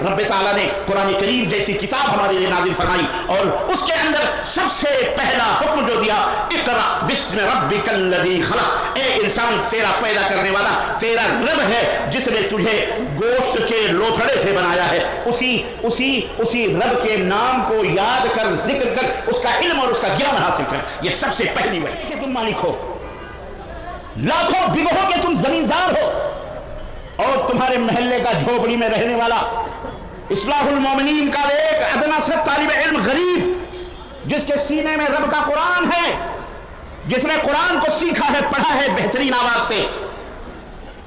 رب تعالیٰ نے قرآن کریم جیسی کتاب ہمارے لیے نازل فرمائی اور اس کے اندر سب سے پہلا حکم جو دیا اقرأ بسم ربک الذی خلق، اے انسان تیرا پیدا کرنے والا تیرا رب ہے جس نے تجھے گوشت کے لوتھڑے سے بنایا ہے، اسی رب کے نام کو یاد کر، ذکر کر، اس کا علم اور اس کا گیان حاصل کر۔ یہ سب سے پہلی وجہ کہ تم مالک ہو، لاکھوں بگہوں کے تم زمیندار ہو، اور تمہارے محلے کا جھوپڑی میں رہنے والا اصلاح المومنین کا ایک ادنا سا طالب علم غریب جس کے سینے میں رب کا قرآن ہے، جس نے قرآن کو سیکھا ہے، پڑھا ہے بہترین آواز سے،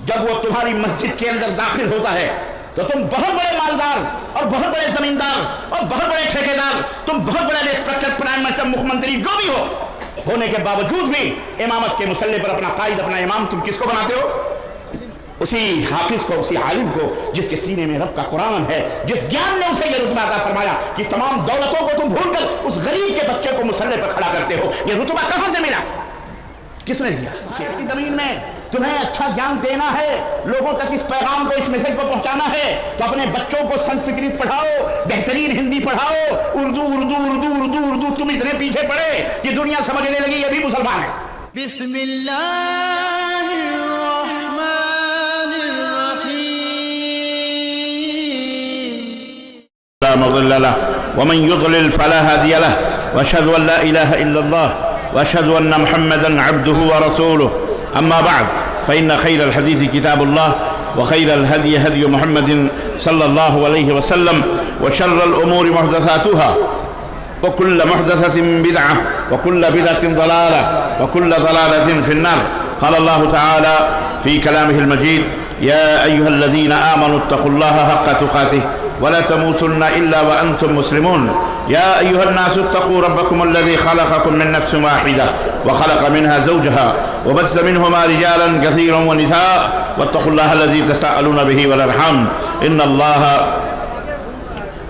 جب وہ تمہاری مسجد کے اندر داخل ہوتا ہے تو تم بہت بڑے مالدار اور بہت بڑے زمیندار اور بہت بڑے ٹھیکیدار، تم بہت بڑے انسپکٹر، پرائم منسٹر، مکھ منتری جو بھی ہونے کے باوجود بھی امامت کے مسلح پر اپنا قائد، اپنا امام تم کس کو بناتے ہو؟ اسی حافظ کو، اسی عالم کو جس کے سینے میں رب کا قرآن ہے، جس گیان نے اسے یہ رتبہ عطا فرمایا کہ تمام دولتوں کو تم بھول کر اس غریب کے بچے کو مسلح پر کھڑا کرتے ہو۔ یہ رتبہ کہاں سے ملا؟ کس نے دیا؟ کی زمین میں تمہیں اچھا گیان دینا ہے، لوگوں تک اس پیغام کو، اس میسج کو پہنچانا ہے تو اپنے بچوں کو سنسکرت پڑھاؤ، بہترین ہندی پڑھاؤ، اردو اردو اردو اردو اردو۔ تم اتنے پیچھے پڑے کہ دنیا سمجھنے لگی یہ بھی مسلمان ہے۔ بسم اللہ لا مضل له ومن يضلل فلا هادي له واشهد ان لا اله الا الله واشهد ان محمدا عبده ورسوله اما بعد فان خير الحديث كتاب الله وخير الهدي هدي محمد صلى الله عليه وسلم وشر الامور محدثاتها وكل محدثة بدعة وكل بدعة ضلالة وكل ضلالة في النار. قال الله تعالى في كلامه المجيد يا أيها الذين آمنوا اتقوا الله حق تقاته ولا تموتن إلا وأنتم مسلمون. يا أيها الناس اتقوا ربكم الذي خلقكم من نفس واحدة وخلق منها زوجها وبث منهما رجالا كثيرا ونساء واتقوا الله الذي تساءلون به والأرحام إن الله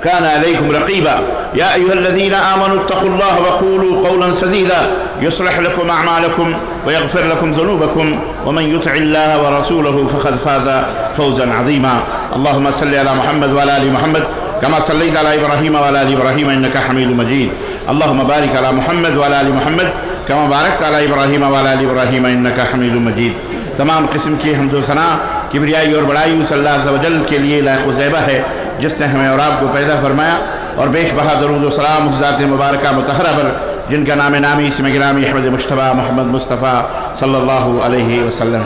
كان عليكم رقيبا. يا أيها الذين آمنوا اتقوا الله وقولوا قولا سديدا يصلح لكم أعمالكم ويغفر لكم ذنوبكم ومن يطع الله ورسوله فقد فاز فوزا عظيما. اللهم صل على محمد وعلى آل محمد كما صليت على إبراهيم وعلى آل إبراهيم إنك حميد مجيد. اللهم بارك على محمد وعلى آل محمد كما باركت على إبراهيم وعلى آل إبراهيم إنك حميد مجيد. تمام قسم کی حمد و ثنا کبریائی اور بڑائی اس اللہ عز و جل کے لیے لائق و زیبہ ہے جس نے ہمیں اور آپ کو پیدا فرمایا اور بیش بہا درود و سلام اس ذات مبارکہ مطہرہ پر جن کا نام نامی اسم گرامی احمد مجتبیٰ محمد مصطفیٰ صلی اللہ علیہ وسلم.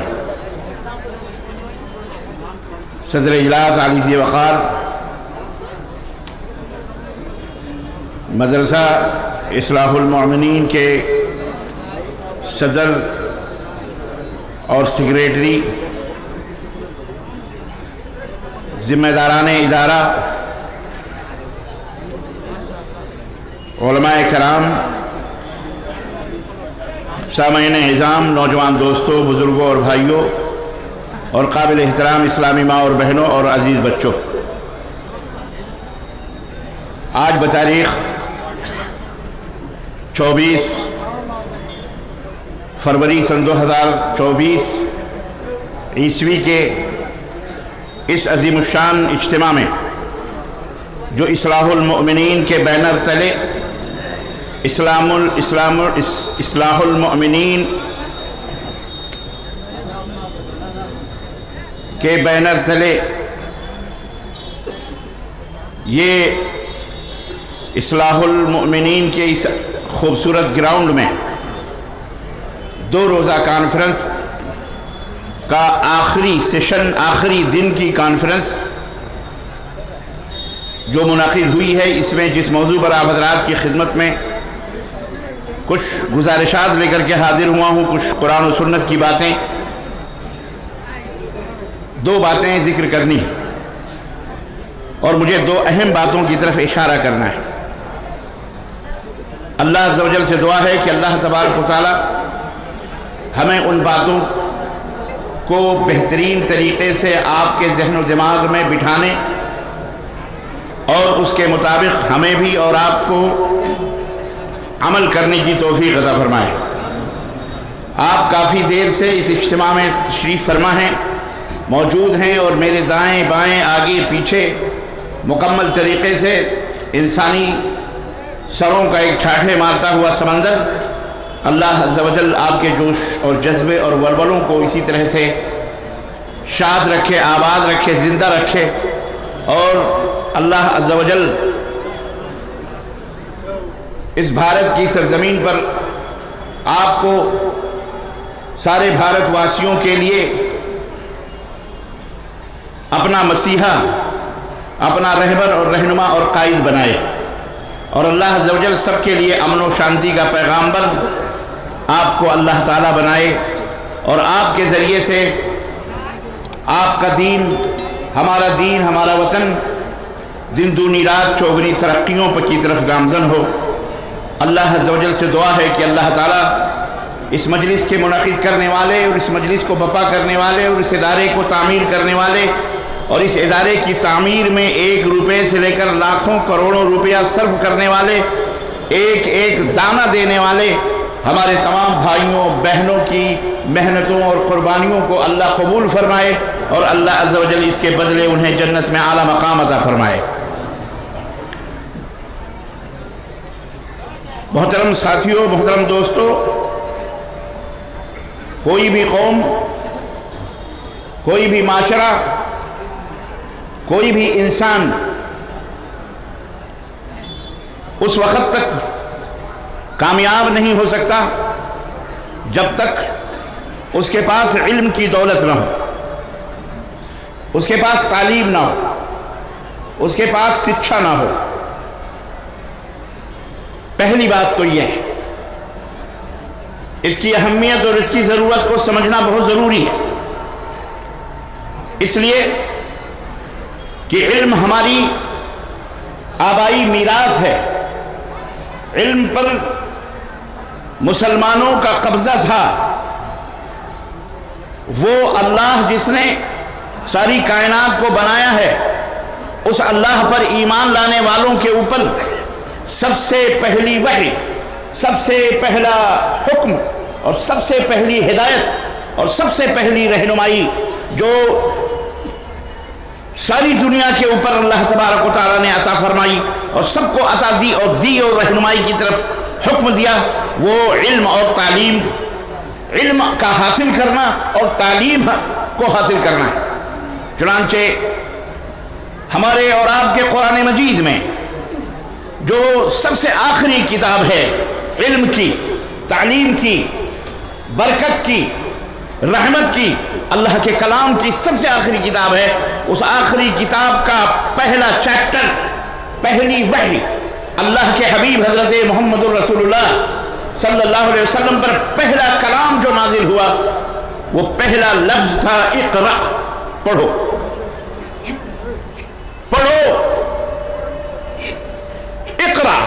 صدر اجلاس عالی وقار مدرسہ اصلاح المومنین کے صدر اور سیکریٹری، ذمہ داران ادارہ، علماء کرام، سامعین اعظام، نوجوان دوستوں، بزرگوں اور بھائیوں اور قابل احترام اسلامی ماں اور بہنوں اور عزیز بچوں، آج بتاریخ 24 فروری سن 2024 عیسوی کے اس عظیم الشان اجتماع میں جو اصلاح المؤمنین کے بینر تلے اصلاح المؤمنین کے بینر تلے یہ اصلاح المؤمنین کے اس خوبصورت گراؤنڈ میں 2 روزہ کانفرنس کا آخری سیشن، آخری دن کی کانفرنس جو منعقد ہوئی ہے، اس میں جس موضوع پر آپ حضرات کی خدمت میں کچھ گزارشات لے کر کے حاضر ہوا ہوں، کچھ قرآن و سنت کی باتیں، 2 باتیں ذکر کرنی ہیں اور مجھے 2 اہم باتوں کی طرف اشارہ کرنا ہے. اللہ عز و جل سے دعا ہے کہ اللہ تبارک و تعالی ہمیں ان باتوں کو بہترین طریقے سے آپ کے ذہن و دماغ میں بٹھانے اور اس کے مطابق ہمیں بھی اور آپ کو عمل کرنے کی توفیق عطا فرمائے. آپ کافی دیر سے اس اجتماع میں تشریف فرما ہیں، موجود ہیں اور میرے دائیں بائیں آگے پیچھے مکمل طریقے سے انسانی سروں کا ایک ٹھاٹھے مارتا ہوا سمندر، اللہ عز و جل آپ کے جوش اور جذبے اور ولولوں کو اسی طرح سے شاد رکھے، آباد رکھے، زندہ رکھے، اور اللہ عز و جل اس بھارت کی سرزمین پر آپ کو سارے بھارت واسیوں کے لیے اپنا مسیحا، اپنا رہبر اور رہنما اور قائد بنائے، اور اللہ عز و جل سب کے لیے امن و شانتی کا پیغامبر آپ کو اللہ تعالیٰ بنائے، اور آپ کے ذریعے سے آپ کا دین، ہمارا وطن دن دونی رات چوگنی ترقیوں کی طرف گامزن ہو۔ اللہ عز و جل سے دعا ہے کہ اللہ تعالیٰ اس مجلس کے منعقد کرنے والے اور اس مجلس کو بپا کرنے والے اور اس ادارے کو تعمیر کرنے والے اور اس ادارے کی تعمیر میں 1 روپے سے لے کر لاکھوں کروڑوں روپیہ صرف کرنے والے، ایک ایک دانہ دینے والے ہمارے تمام بھائیوں بہنوں کی محنتوں اور قربانیوں کو اللہ قبول فرمائے، اور اللہ عز و جل اس کے بدلے انہیں جنت میں اعلیٰ مقام عطا فرمائے۔ محترم ساتھیوں، محترم دوستو، کوئی بھی قوم، کوئی بھی معاشرہ، کوئی بھی انسان اس وقت تک کامیاب نہیں ہو سکتا جب تک اس کے پاس علم کی دولت نہ ہو، اس کے پاس تعلیم نہ ہو، اس کے پاس شکشا نہ ہو۔ پہلی بات تو یہ ہے، اس کی اہمیت اور اس کی ضرورت کو سمجھنا بہت ضروری ہے، اس لیے کہ علم ہماری آبائی میراث ہے۔ علم پر مسلمانوں کا قبضہ تھا، وہ اللہ جس نے ساری کائنات کو بنایا ہے، اس اللہ پر ایمان لانے والوں کے اوپر سب سے پہلی وحی، سب سے پہلا حکم اور سب سے پہلی ہدایت اور سب سے پہلی رہنمائی جو ساری دنیا کے اوپر اللہ تبارک و تعالیٰ نے عطا فرمائی اور سب کو عطا دی اور رہنمائی کی طرف حکم دیا، وہ علم اور تعلیم، علم کا حاصل کرنا اور تعلیم کو حاصل کرنا ہے۔ چنانچہ ہمارے اور آپ کے قرآن مجید میں جو سب سے آخری کتاب ہے، علم کی، تعلیم کی، برکت کی، رحمت کی، اللہ کے کلام کی سب سے آخری کتاب ہے، اس آخری کتاب کا پہلا چیپٹر، پہلی وحی، اللہ کے حبیب حضرت محمد الرسول اللہ صلی اللہ علیہ وسلم پر پہلا کلام جو نازل ہوا، وہ پہلا لفظ تھا اقرأ، پڑھو، پڑھو، اقرأ،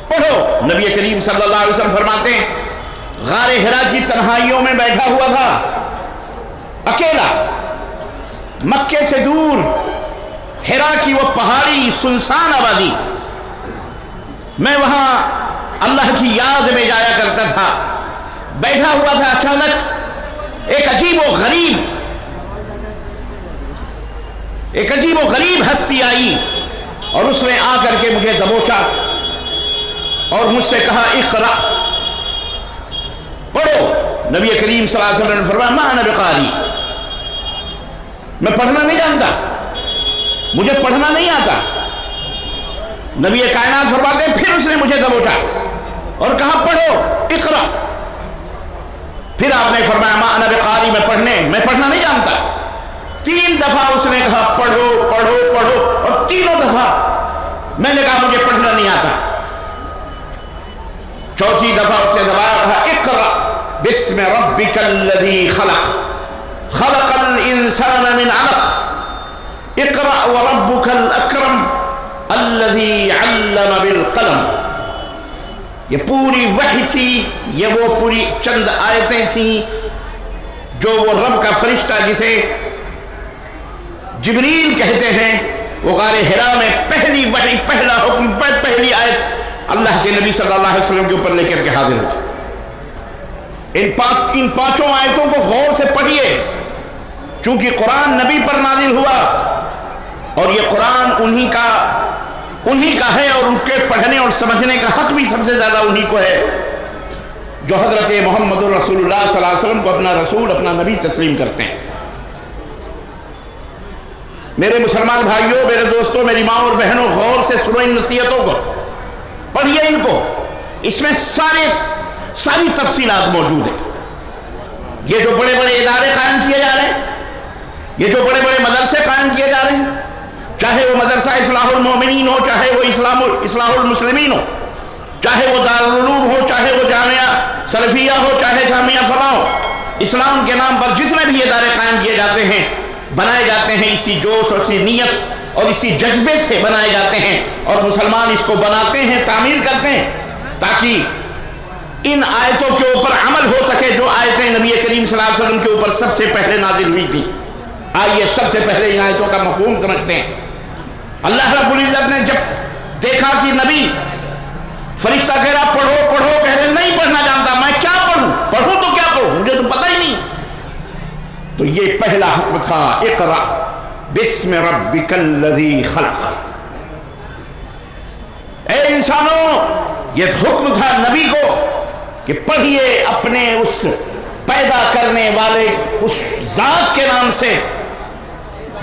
پڑھو۔ نبی کریم صلی اللہ علیہ وسلم فرماتے ہیں، غار حرا کی تنہائیوں میں بیٹھا ہوا تھا، اکیلا، مکے سے دور، حرا کی وہ پہاڑی سنسان آبادی، میں وہاں اللہ کی یاد میں جایا کرتا تھا، بیٹھا ہوا تھا، اچانک ایک عجیب و غریب ہستی آئی اور اس نے آ کر کے مجھے دبوچا اور مجھ سے کہا اقرأ، پڑھو۔ نبی کریم صلی اللہ علیہ وسلم نے فرمایا ما انا بقاری، میں پڑھنا نہیں جانتا، مجھے پڑھنا نہیں آتا۔ نبی کائنات فرماتے ہیں پھر اس نے مجھے دبوچا اور کہا پڑھو، اقرأ۔ پھر آپ نے فرمایا ما انا بقاری، میں پڑھنا نہیں جانتا۔ 3 دفعہ اس نے کہا پڑھو پڑھو پڑھو، اور تینوں دفعہ میں نے کہا مجھے پڑھنا نہیں آتا۔ چوتھی دفعہ اس نے دبایا، کہا اقرأ بسم ربک الذی خلق، خلق الانسان من علق، اقرأ وربک الاکرم الذی علم بالقلم۔ یہ پوری وحی تھی، یہ وہ پوری چند آیتیں تھیں جو وہ رب کا فرشتہ جسے جبریل کہتے ہیں، وہ غار حرا میں پہلی وحی، پہلا حکم، پہلی آیت اللہ کے نبی صلی اللہ علیہ وسلم کے اوپر لے کر کے حاضر ہوا۔ ان 5 آیتوں کو غور سے پڑھیے، چونکہ قرآن نبی پر نازل ہوا، اور یہ قرآن انہی کا ہے، اور ان کے پڑھنے اور سمجھنے کا حق بھی سب سے زیادہ انہی کو ہے جو حضرت محمد رسول اللہ صلی اللہ علیہ وسلم کو اپنا رسول، اپنا نبی تسلیم کرتے ہیں۔ میرے مسلمان بھائیوں، میرے دوستوں، میری ماں اور بہنوں، غور سے سنو ان نصیحتوں کو، پڑھیے ان کو، اس میں ساری تفصیلات موجود ہیں۔ یہ جو بڑے بڑے ادارے قائم کیے جا رہے ہیں، یہ جو بڑے بڑے مدرسے قائم کیے جا رہے ہیں، چاہے وہ مدرسہ اصلاح المومنین ہو، چاہے وہ اصلاح المسلمین ہو، چاہے وہ دارالعلوم ہو، چاہے وہ جامعہ سلفیہ ہو، چاہے جامعہ فلاح ہو، اسلام کے نام پر جتنے بھی ادارے قائم کیے جاتے ہیں، بنائے جاتے ہیں اسی جوش اور اسی نیت اور اسی جذبے سے بنائے جاتے ہیں، اور مسلمان اس کو بناتے ہیں، تعمیر کرتے ہیں، تاکہ ان آیتوں کے اوپر عمل ہو سکے جو آیتیں نبی کریم صلی اللہ علیہ وسلم کے اوپر سب سے پہلے نازل ہوئی تھی۔ آئیے سب سے پہلے ان آیتوں کا مفہوم سمجھتے ہیں۔ اللہ رب العزت نے جب دیکھا کہ نبی، فرشتہ کہہ رہا پڑھو پڑھو، کہہ رہے نہیں پڑھنا جانتا، میں کیا پڑھوں تو کیا پڑھوں، مجھے تو پتہ ہی نہیں۔ تو یہ پہلا حکم تھا، اقرأ بسم ربک الذی خلق۔ اے انسانوں، یہ حکم تھا نبی کو کہ پڑھیے اپنے اس پیدا کرنے والے اس ذات کے نام سے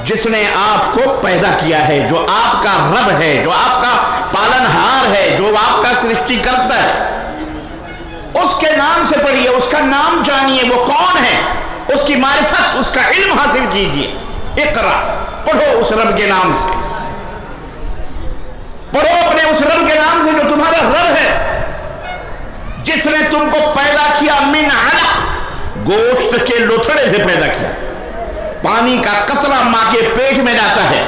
جس نے آپ کو پیدا کیا ہے، جو آپ کا رب ہے، جو آپ کا پالنہار ہے، جو آپ کا سرشٹی کرتا ہے، اس کے نام سے پڑھیے، اس کا نام جانیے، وہ کون ہے، اس کی معرفت، اس کا علم حاصل کیجیے۔ اقرا، پڑھو اس رب کے نام سے، پڑھو اپنے اس رب کے نام سے جو تمہارا رب ہے، جس نے تم کو پیدا کیا من علق، گوشت کے لوتھڑے سے پیدا کیا۔ پانی کا قطرہ ماں کے پیٹ میں جاتا ہے،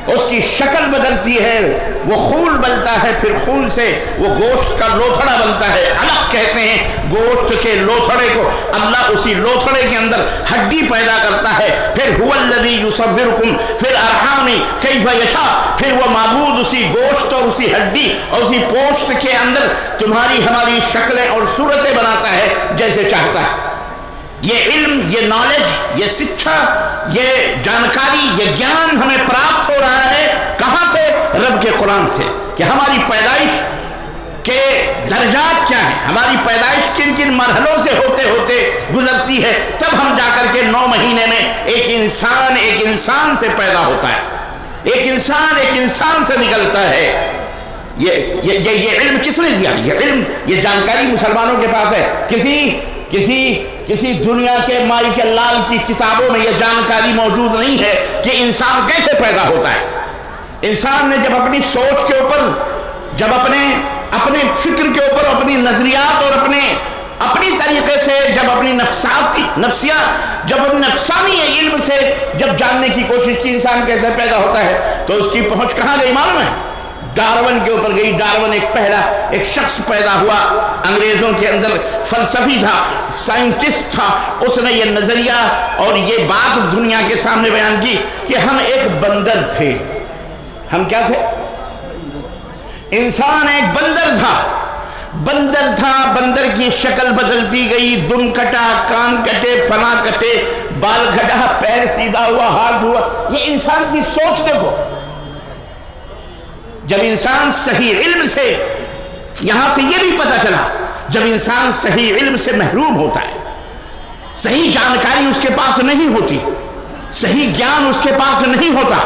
اس کی شکل بدلتی ہے، وہ خون بنتا ہے، پھر خون سے وہ گوشت کا لوتھڑا بنتا ہے، علق کہتے ہیں گوشت کے لوتھڑے کو۔ اللہ اسی لوتھڑے کے اندر ہڈی پیدا کرتا ہے، پھر هو الذی یصورکم فی الارحام کیف یشاء، پھر وہ معبود اسی گوشت اور اسی ہڈی اور اسی پوست کے اندر تمہاری ہماری شکلیں اور صورتیں بناتا ہے جیسے چاہتا ہے۔ یہ علم، یہ نالج، یہ سچھا، یہ جانکاری، یہ گیان ہمیں پراپت ہو رہا ہے کہاں سے؟ رب کے قرآن سے، کہ ہماری پیدائش کے درجات کیا ہیں، ہماری پیدائش کن کن مرحلوں سے ہوتے ہوتے گزرتی ہے، تب ہم جا کر کے 9 مہینے میں ایک انسان سے پیدا ہوتا ہے، ایک انسان سے نکلتا ہے۔ یہ علم کس نے دیا؟ یہ علم، یہ جانکاری مسلمانوں کے پاس ہے۔ کسی دنیا کے مائی کے لال کی کتابوں میں یہ جانکاری موجود نہیں ہے کہ انسان کیسے پیدا ہوتا ہے۔ انسان نے جب اپنی سوچ کے اوپر، جب اپنے فکر کے اوپر، اپنی نظریات اور اپنی طریقے سے، جب اپنی نفسیات، جب اپنی نفسانی علم سے جب جاننے کی کوشش کی انسان کیسے پیدا ہوتا ہے، تو اس کی پہنچ کہاں گئی معلوم ہے؟ ڈارون کے اوپر گئی۔ ڈارون ایک شخص پیدا ہوا، انگریزوں کے اندر فلسفی تھا، سائنٹسٹ تھا، اس نے یہ نظریہ اور یہ بات دنیا کے سامنے بیان کی کہ ہم ایک بندر تھے۔ ہم کیا تھے؟ انسان ایک بندر تھا، بندر کی شکل بدلتی گئی، دم کٹا، کان کٹے، فنا کٹے، بال کٹا، پیر سیدھا ہوا، ہاتھ ہوا۔ یہ انسان کی سوچ دیکھو۔ جب انسان صحیح علم سے، یہاں سے یہ بھی پتہ چلا، جب انسان صحیح علم سے محروم ہوتا ہے، صحیح جانکاری اس کے پاس نہیں ہوتی، صحیح گیان اس کے پاس نہیں ہوتا،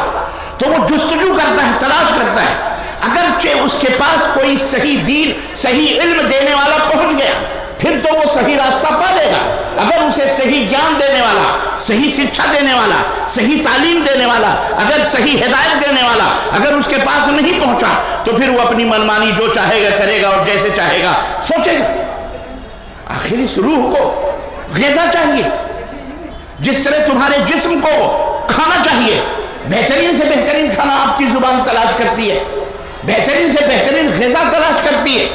تو وہ جستجو کرتا ہے، تلاش کرتا ہے۔ اگرچہ اس کے پاس کوئی صحیح دین، صحیح علم دینے والا پہنچ گیا، پھر تو وہ صحیح راستہ پا لے گا۔ اگر اسے صحیح گیان دینے والا، صحیح شکشا دینے والا، صحیح تعلیم دینے والا، اگر صحیح ہدایت دینے والا اگر اس کے پاس نہیں پہنچا، تو پھر وہ اپنی منمانی جو چاہے گا کرے گا اور جیسے چاہے گا سوچے گا۔ آخر اس روح کو غذا چاہیے، جس طرح تمہارے جسم کو کھانا چاہیے۔ بہترین سے بہترین کھانا آپ کی زبان تلاش کرتی ہے، بہترین سے بہترین غذا تلاش کرتی ہے۔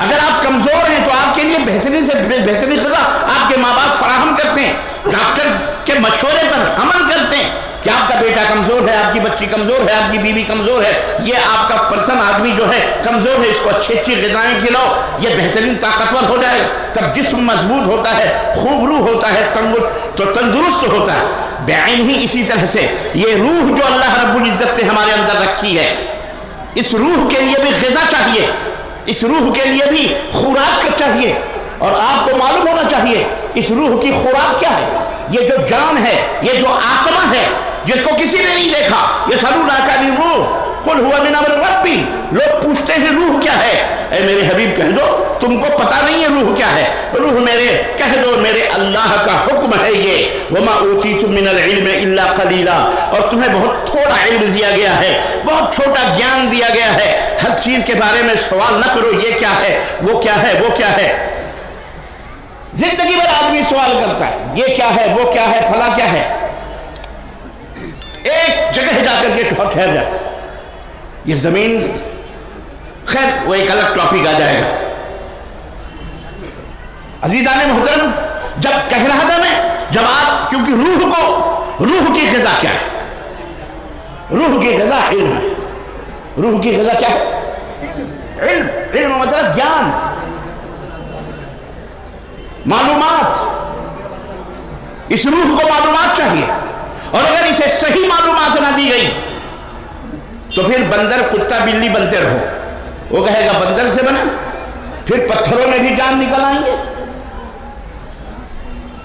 اگر آپ کمزور ہیں تو آپ کے لیے بہترین سے بہترین غذا آپ کے ماں باپ فراہم کرتے ہیں، ڈاکٹر کے مشورے پر عمل کرتے ہیں کہ آپ کا بیٹا کمزور ہے، آپ کی بچی کمزور ہے، آپ کی بیوی کمزور ہے، یہ آپ کا پرسن آدمی جو ہے کمزور ہے، اس کو اچھی اچھی غذائیں کھلاؤ، یہ بہترین طاقتور ہو جائے گا۔ تب جسم مضبوط ہوتا ہے، خوبرو ہوتا ہے، تو تندرست ہوتا ہے۔ بعین ہی اسی طرح سے یہ روح جو اللہ رب العزت نے ہمارے اندر رکھی ہے، اس روح کے لیے بھی غذا چاہیے، اس روح کے لیے بھی خوراک چاہیے، اور آپ کو معلوم ہونا چاہیے اس روح کی خوراک کیا ہے۔ یہ جو جان ہے، یہ جو آتما ہے جس کو کسی نے نہیں دیکھا، یسألونک عن الروح قل هو من امر ربی، لوگ پوچھتے ہیں روح کیا ہے، اے میرے حبیب کہہ دو تم کو پتہ نہیں ہے روح کیا ہے، روح میرے کہہ دو میرے اللہ کا حکم ہے یہ، وما اوتیتم من العلم الا قلیلا، اور تمہیں بہت تھوڑا علم دیا گیا ہے، بہت چھوٹا گیان دیا گیا ہے، ہر چیز کے بارے میں سوال نہ کرو یہ کیا ہے، وہ کیا ہے، وہ کیا ہے۔ زندگی بھر آدمی سوال کرتا ہے یہ کیا ہے، وہ کیا ہے، فلاں کیا ہے، ایک جگہ جا کر کے ٹھہر جاتا ہے۔ یہ زمین، خیر وہ ایک الگ ٹاپک آ جائے گا۔ عزیزان محترم، جب کہہ رہا تھا میں، جب آپ کیونکہ روح کی غذا کیا ہے؟ روح کی غذا علم ہے۔ روح کی غذا کیا ہے؟ علم مطلب گیان، معلومات۔ اس روح کو معلومات چاہیے، اور اگر اسے صحیح معلومات نہ دی گئی تو پھر بندر کتا بلی بنتے رہو، وہ کہے گا بندر سے بنا، پھر پتھروں میں بھی جان نکل آئیں گے،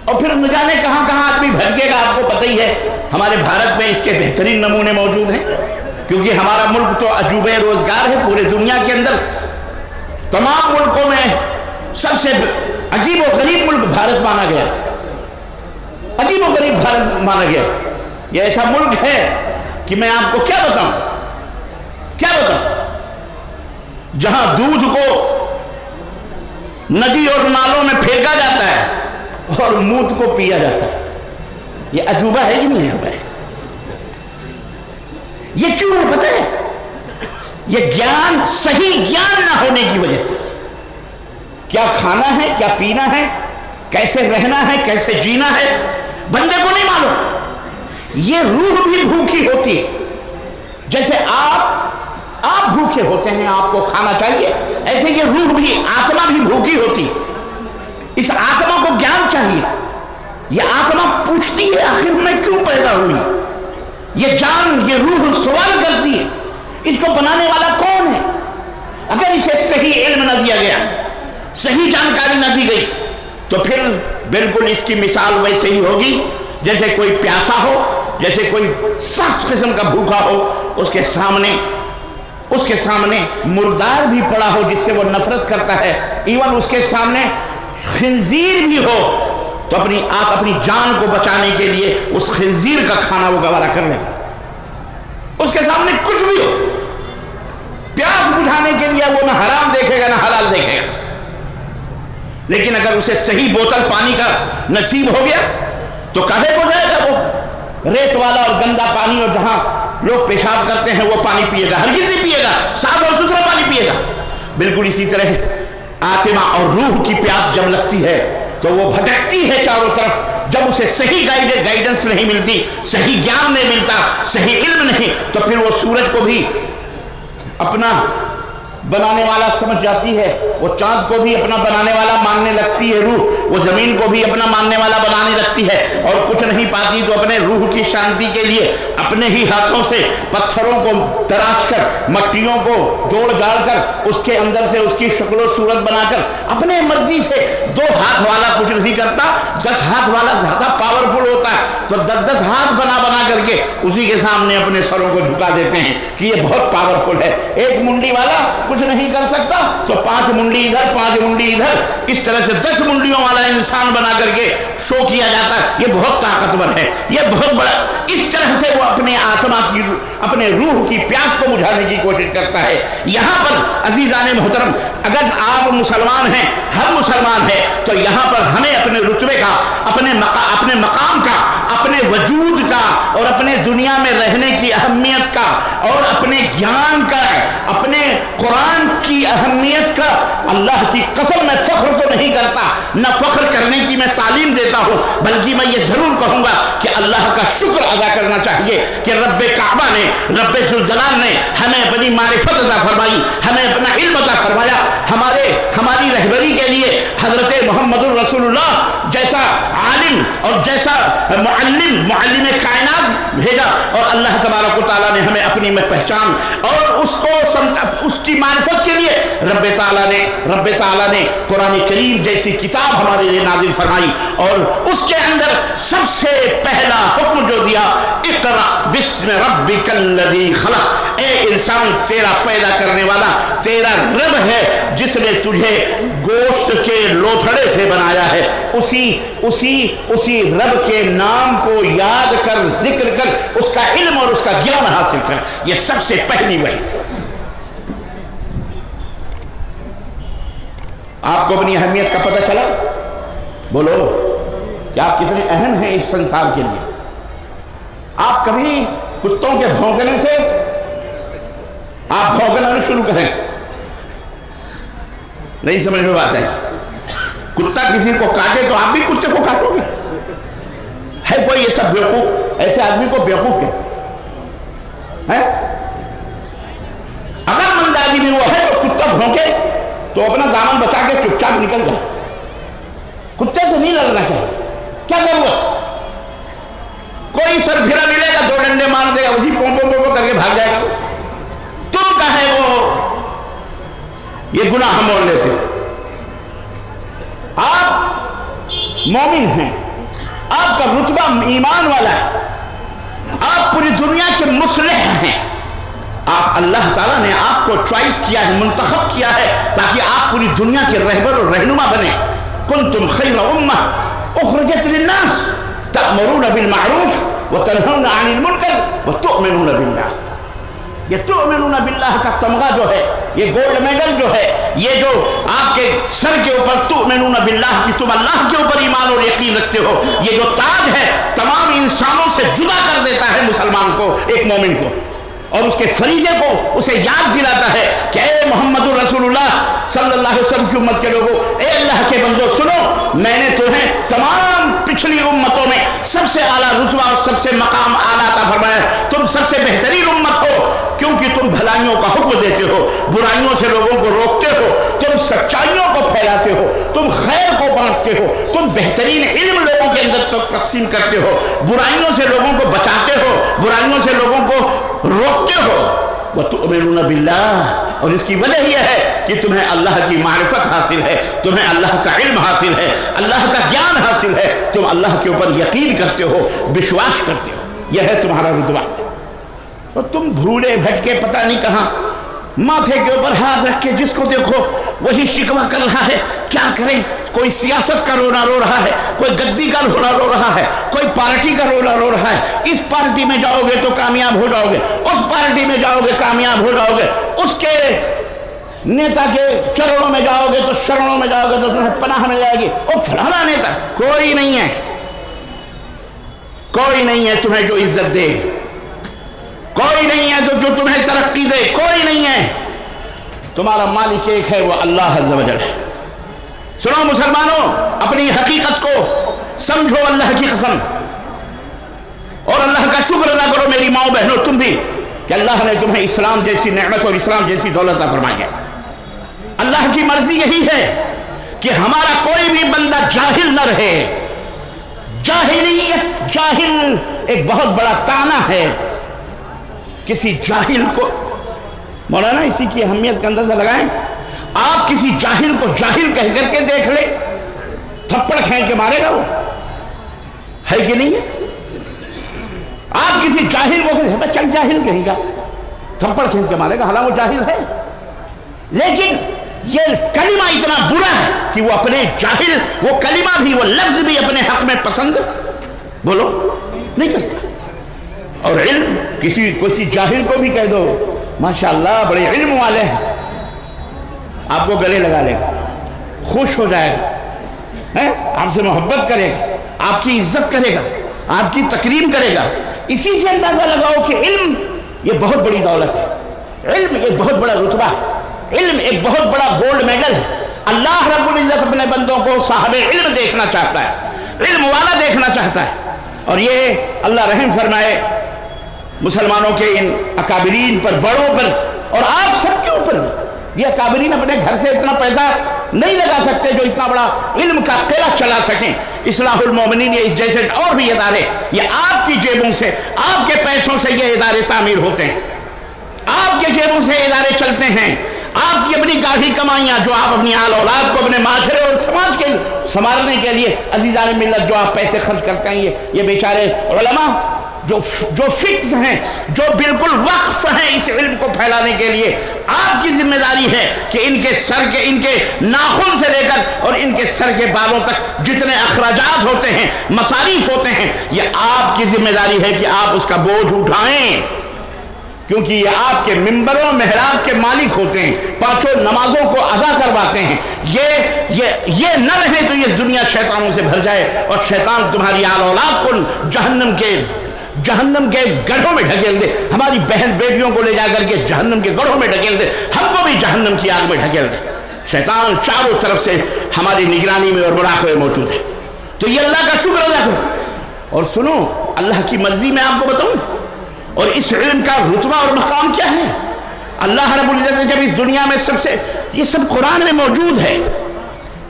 اور پھر نہ جانے کہاں کہاں آدمی بھٹکے گا۔ آپ کو پتہ ہی ہے ہمارے بھارت میں اس کے بہترین نمونے موجود ہیں، کیونکہ ہمارا ملک تو عجوبہ روزگار ہے۔ پورے دنیا کے اندر تمام ملکوں میں سب سے عجیب و غریب ملک بھارت مانا گیا، عجیب و غریب بھارت مانا گیا۔ یہ ایسا ملک ہے کہ میں آپ کو کیا بتاؤں، جہاں دودھ کو ندی اور نالوں میں پھینکا جاتا ہے اور موت کو پیا جاتا ہے۔ یہ عجوبہ ہے کہ نہیں عجوبہ ہے؟ یہ کیوں ہے پتہ ہے؟ یہ گیان، صحیح گیان نہ ہونے کی وجہ سے۔ کیا کھانا ہے، کیا پینا ہے، کیسے رہنا ہے، کیسے جینا ہے، بندے کو نہیں معلوم۔ یہ روح بھی بھوکی ہوتی ہے، جیسے آپ بھوکے ہوتے ہیں، آپ کو کھانا چاہیے، ایسے یہ روح بھی، آتما بھی بھوکی ہوتی ہے۔ اس آتما کو گیان چاہیے۔ یہ آتما پوچھتی ہے آخر میں کیوں پیدا ہوئی، یہ جان، یہ روح سوال کرتی ہے اس کو بنانے والا کون ہے۔ اگر اسے صحیح علم نہ دیا گیا، صحیح جانکاری نہ دی گئی، تو پھر بالکل اس کی مثال ویسے ہی ہوگی جیسے کوئی پیاسا ہو، جیسے کوئی سخت قسم کا بھوکا ہو، اس کے سامنے مردار بھی پڑا ہو جس سے وہ نفرت کرتا ہے، ایون اس کے سامنے خنزیر بھی ہو تو اپنی جان کو بچانے کے لیے اس خنزیر کا کھانا وہ گوارا کر لے گا۔ اس کے سامنے کچھ بھی ہو، پیاس بجھانے کے لیے وہ نہ حرام دیکھے گا نہ حلال دیکھے گا۔ لیکن اگر اسے صحیح بوتل پانی کا نصیب ہو گیا تو کہے ہو جائے گا، وہ ریت والا اور گندا پانی، اور جہاں لوگ پیشاب کرتے ہیں وہ پانی پیے گا، ہرگز نہیں پیے گا، صاف اور ستھرا پانی پیے گا۔ بالکل اسی طرح آتما اور روح کی پیاس جب لگتی ہے تو وہ بھٹکتی ہے چاروں طرف۔ جب اسے صحیح گائیڈنس نہیں ملتی، صحیح گیان نہیں ملتا، صحیح علم نہیں، تو پھر وہ سورج کو بھی اپنا بنانے والا سمجھ جاتی ہے، وہ چاند کو بھی اپنا بنانے والا ماننے لگتی ہے روح، وہ زمین کو بھی اپنا ماننے والا بنانے لگتی ہے، اور کچھ نہیں پاتی تو اپنے روح کی شانتی کے لیے اپنے ہی ہاتھوں سے پتھروں کو تراش کر، مٹیوں کو جوڑ جاڑ کر، اس کے اندر سے اس کی شکل و صورت بنا کر اپنے مرضی سے 2 ہاتھ والا کچھ نہیں کرتا، 10 ہاتھ والا زیادہ پاورفل ہوتا ہے تو 10 ہاتھ بنا کر کے اسی کے سامنے اپنے سروں کو جھکا دیتے ہیں کہ یہ بہت پاورفل ہے۔ ایک منڈی والا کچھ نہیں کر سکتا تو 5 منڈی ادھر 5 منڈی ادھر، اس طرح سے 10 منڈیوں والا انسان بنا کر کے شو کیا جاتا ہے، یہ بہت طاقتور ہے، یہ بہت بڑا۔ اس طرح سے وہ اپنے آتما کی، اپنے روح کی پیاس کو بجھانے کی کوشش کرتا ہے۔ یہاں پر عزیزان محترم، اگر آپ مسلمان ہیں، ہر مسلمان ہے، تو یہاں پر ہمیں اپنے رتبے کا، اپنے مقام کا، اپنے وجود کا، اور اپنے دنیا میں رہنے کی اہمیت کا، اور اپنے گیان کا، اپنے قرآن کی اہمیت کا، اللہ کی قسم میں فخر تو نہیں کرتا، نہ فخر کرنے کی میں تعلیم دیتا ہوں، بلکہ میں یہ ضرور کہوں گا کہ اللہ کا شکر ادا کرنا چاہیے کہ رب کعبہ نے، رب ذوالجلال نے ہمیں اپنی معرفت عطا فرمائی، ہمیں اپنا علم عطا فرمایا، ہماری رہبری کے لیے حضرت محمد الرسول اللہ جیسا عالم اور جیسا معلم کائنات بھیجا، اور اللہ تبارک و تعالیٰ نے ہمیں اپنی پہچان اور اس کی معرفت کے لیے رب تعالیٰ نے قرآن کریم جیسی کتاب ہمارے لیے نازل فرمائی، اور اس کے اندر سب سے پہلا حکم جو دیا، اقرأ بسم ربک الذی خلق، اے انسان تیرا پیدا کرنے والا تیرا رب ہے جس نے تجھے گوشت کے لوتھڑے سے بنایا ہے، اسی رب کے نام کو یاد کر، ذکر کر، اس کا علم اور اس کا گیان حاصل کر۔ یہ سب سے پہلی وحی تھی۔ آپ کو اپنی اہمیت کا پتہ چلا؟ بولو کہ آپ کتنے اہم ہیں اس سنسار کے لیے۔ آپ کبھی کتوں کے بھونکنے سے آپ بھونکنا شروع کریں، نہیں سمجھ میں بات ہے؟ کتا کسی کو کاٹے تو آپ بھی کتے کو کاٹو گے؟ ہے کوئی ایسا بیوقوف، ایسے آدمی کو بیوقوف ہے؟ اگر مند آدمی وہ ہے تو کتا بھونکے تو اپنا دامن بچا کے چپ چاپ نکل جائے، کتے سے نہیں لڑنا چاہیے۔ کیا ضرورت؟ کوئی سر پھرا ملے گا، 2 ڈنڈے مار دے گا، اسی پوں کر کے بھاگ جائے گا۔ تم کا ہے وہ، یہ گناہ ہم اور لیتے۔ آپ مومن ہیں، آپ کا رتبہ ایمان والا ہے، آپ پوری دنیا کے مصلح ہیں، آپ اللہ تعالیٰ نے آپ کو چوائس کیا ہے، منتخب کیا ہے تاکہ آپ پوری دنیا کے رہبر اور رہنما بنیں۔ کنتم خیر امہ اخرجت للناس تأمرون بالمعروف وتنہون عن المنکر وتؤمنون باللہ۔ یہ تؤمنون باللہ کا تمغہ جو ہے، یہ گولڈ میڈل جو ہے، یہ جو آپ کے سر کے اوپر تؤمنون باللہ کہ تم اللہ کے اوپر ایمان اور یقین رکھتے ہو، یہ جو تاج ہے تمام انسانوں سے جدا کر دیتا ہے مسلمان کو، ایک مومن کو، اور اس کے فریضے کو اسے یاد دلاتا ہے کہ اے محمد رسول اللہ صلی اللہ علیہ وسلم کی امت کے لوگوں، اے اللہ کے بندو سنو، میں نے تمہیں تمام پچھلی امتوں میں سب سے اعلیٰ رتبہ اور سب سے مقام اعلیٰ عطا فرمایا، تم سب سے بہترین امت ہو، کیونکہ تم بھلائیوں کا حکم دیتے ہو، برائیوں سے لوگوں کو روکتے ہو، تم سچائیوں کو پھیلاتے ہو، تم خیر کو بانٹتے ہو، تم بہترین علم لوگوں کے اندر تقسیم کرتے ہو، برائیوں سے لوگوں کو بچاتے ہو، برائیوں سے لوگوں کو روکتے ہو، وَتُؤْمِنُونَ بِاللَّهِ، اور اس کی وجہ یہ ہے کہ تمہیں اللہ کی معرفت حاصل ہے، تمہیں اللہ کا علم حاصل ہے، اللہ کا گیان حاصل ہے، تم اللہ کے اوپر یقین کرتے ہو، وشواس کرتے ہو، یہ ہے تمہارا رتبہ۔ اور تم بھولے بھٹکے پتہ نہیں کہاں، ماتھے کے اوپر ہاتھ رکھ کے جس کو دیکھو وہی شکوہ کر رہا ہے، کیا کریں؟ کوئی سیاست کا رونا رو رہا ہے، کوئی گدی کا رونا رو رہا ہے، کوئی پارٹی کا رونا رو رہا ہے، اس پارٹی میں جاؤ گے تو کامیاب ہو جاؤ گے، اس پارٹی میں جاؤ گے کامیاب ہو جاؤ گے، اس کے نیتا کے چرنوں میں جاؤ گے تو شرنوں میں جاؤ گے تو تمہیں پناہ مل جائے گی، اور فلانا نیتا کوئی نہیں ہے، کوئی نہیں ہے تمہیں جو عزت دے، کوئی نہیں ہے جو تمہیں ترقی دے، کوئی نہیں ہے، تمہارا مالک ایک ہے، وہ اللہ عز و جل ہے۔ سنو مسلمانوں، اپنی حقیقت کو سمجھو اللہ کی قسم، اور اللہ کا شکر ادا کرو میری ماؤں بہنوں تم بھی، کہ اللہ نے تمہیں اسلام جیسی نعمت اور اسلام جیسی دولت عطا فرمائی ہے۔ اللہ کی مرضی یہی ہے کہ ہمارا کوئی بھی بندہ جاہل نہ رہے۔ جاہلیت، جاہل ایک بہت بڑا طعنہ ہے، کسی جاہل کو، مولانا اسی کی اہمیت کا اندازہ لگائیں، آپ کسی جاہل کو جاہل کہہ کر کے دیکھ لیں، تھپڑ کھینچ کے مارے گا وہ، ہے کہ نہیں ہے؟ آپ کسی جاہل کو کہیں چل جاہل کہیں گا، تھپڑ کھینچ کے مارے گا، حالانکہ وہ جاہل ہے، لیکن یہ کلمہ اتنا برا ہے کہ وہ اپنے جاہل، وہ کلمہ بھی، وہ لفظ بھی اپنے حق میں پسند بولو نہیں کرتا۔ اور علم، کسی جاہل کو بھی کہہ دو ماشاءاللہ بڑے علم والے ہیں، آپ کو گلے لگا لے گا، خوش ہو جائے گا، آپ سے محبت کرے گا، آپ کی عزت کرے گا، آپ کی تکریم کرے گا۔ اسی سے اندازہ لگاؤ کہ علم یہ بہت بڑی دولت ہے، علم ایک بہت بڑا رتبہ ہے، علم ایک بہت بڑا گولڈ میڈل ہے۔ اللہ رب العزت اپنے بندوں کو صاحب علم دیکھنا چاہتا ہے، علم والا دیکھنا چاہتا ہے، اور یہ اللہ رحم فرمائے مسلمانوں کے ان اکابرین پر، بڑوں پر، اور آپ سب کے اوپر بھی، یہ اکابرین اپنے گھر سے اتنا پیسہ نہیں لگا سکتے جو اتنا بڑا علم کا قلعہ چلا سکیں. اصلاح المومنین یہ اس جیسے اور بھی ادارے، یہ آپ کی جیبوں سے، آپ کے پیسوں سے یہ ادارے تعمیر ہوتے ہیں، آپ کے جیبوں سے ادارے چلتے ہیں. آپ کی اپنی گاڑی کمائیاں جو آپ اپنی آل اولاد کو اپنے معاشرے اور سماج کے سنوارنے کے لیے عزیزان ملت جو آپ پیسے خرچ کرتے ہیں، یہ بیچارے علماء جو فکس ہیں، جو بالکل وقف ہیں اس علم کو پھیلانے کے لیے، آپ کی ذمہ داری ہے کہ ان کے ناخن سے لے کر اور ان کے سر کے بالوں تک جتنے اخراجات ہوتے ہیں، مصاریف ہوتے ہیں، یہ آپ کی ذمہ داری ہے کہ آپ اس کا بوجھ اٹھائیں، کیونکہ یہ آپ کے منبروں محراب کے مالک ہوتے ہیں، پانچوں نمازوں کو ادا کرواتے ہیں. یہ نہ رہے تو یہ دنیا شیطانوں سے بھر جائے اور شیطان تمہاری آل اولاد کو جہنم کے گڑھوں میں ڈھکیل دے. ہماری بہن بیٹیوں کو لے جا کر کے جہنم کے گڑھوں میں ڈھکیل دے، ہم کو بھی جہنم کی آگ میں ڈھکیل دے. شیطان چاروں طرف سے ہماری نگرانی میں اور مراقبے میں موجود ہے. تو یہ اللہ کا شکر ادا کرو. اور سنو، اللہ کی مرضی میں آپ کو بتاؤں اور اس علم کا رتبہ اور مقام کیا ہے. اللہ رب العزت نے جب اس دنیا میں یہ سب قرآن میں موجود ہے.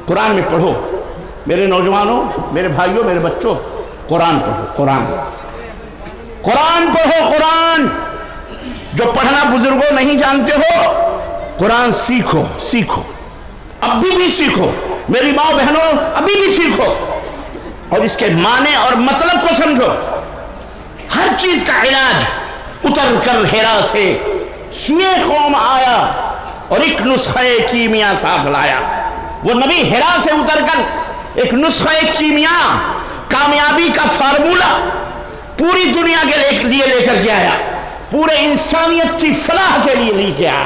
قرآن میں پڑھو میرے نوجوانوں، میرے بھائیوں، میرے بچوں، قرآن پڑھو. قرآن پڑھو. قرآن جو پڑھنا بزرگوں نہیں جانتے ہو، قرآن سیکھو. ابھی بھی سیکھو میری ماں بہنوں، ابھی بھی سیکھو اور اس کے معنی اور مطلب کو سمجھو. ہر چیز کا علاج اتر کر ہیرا سے سوئے قوم آیا اور ایک نسخہ کیمیا ساتھ لایا. وہ نبی ہیرا سے اتر کر ایک نسخہ کیمیا، کامیابی کا فارمولہ پوری دنیا کے لیے لے کر کے آیا، پورے انسانیت کی فلاح کے لیے لے کے آیا،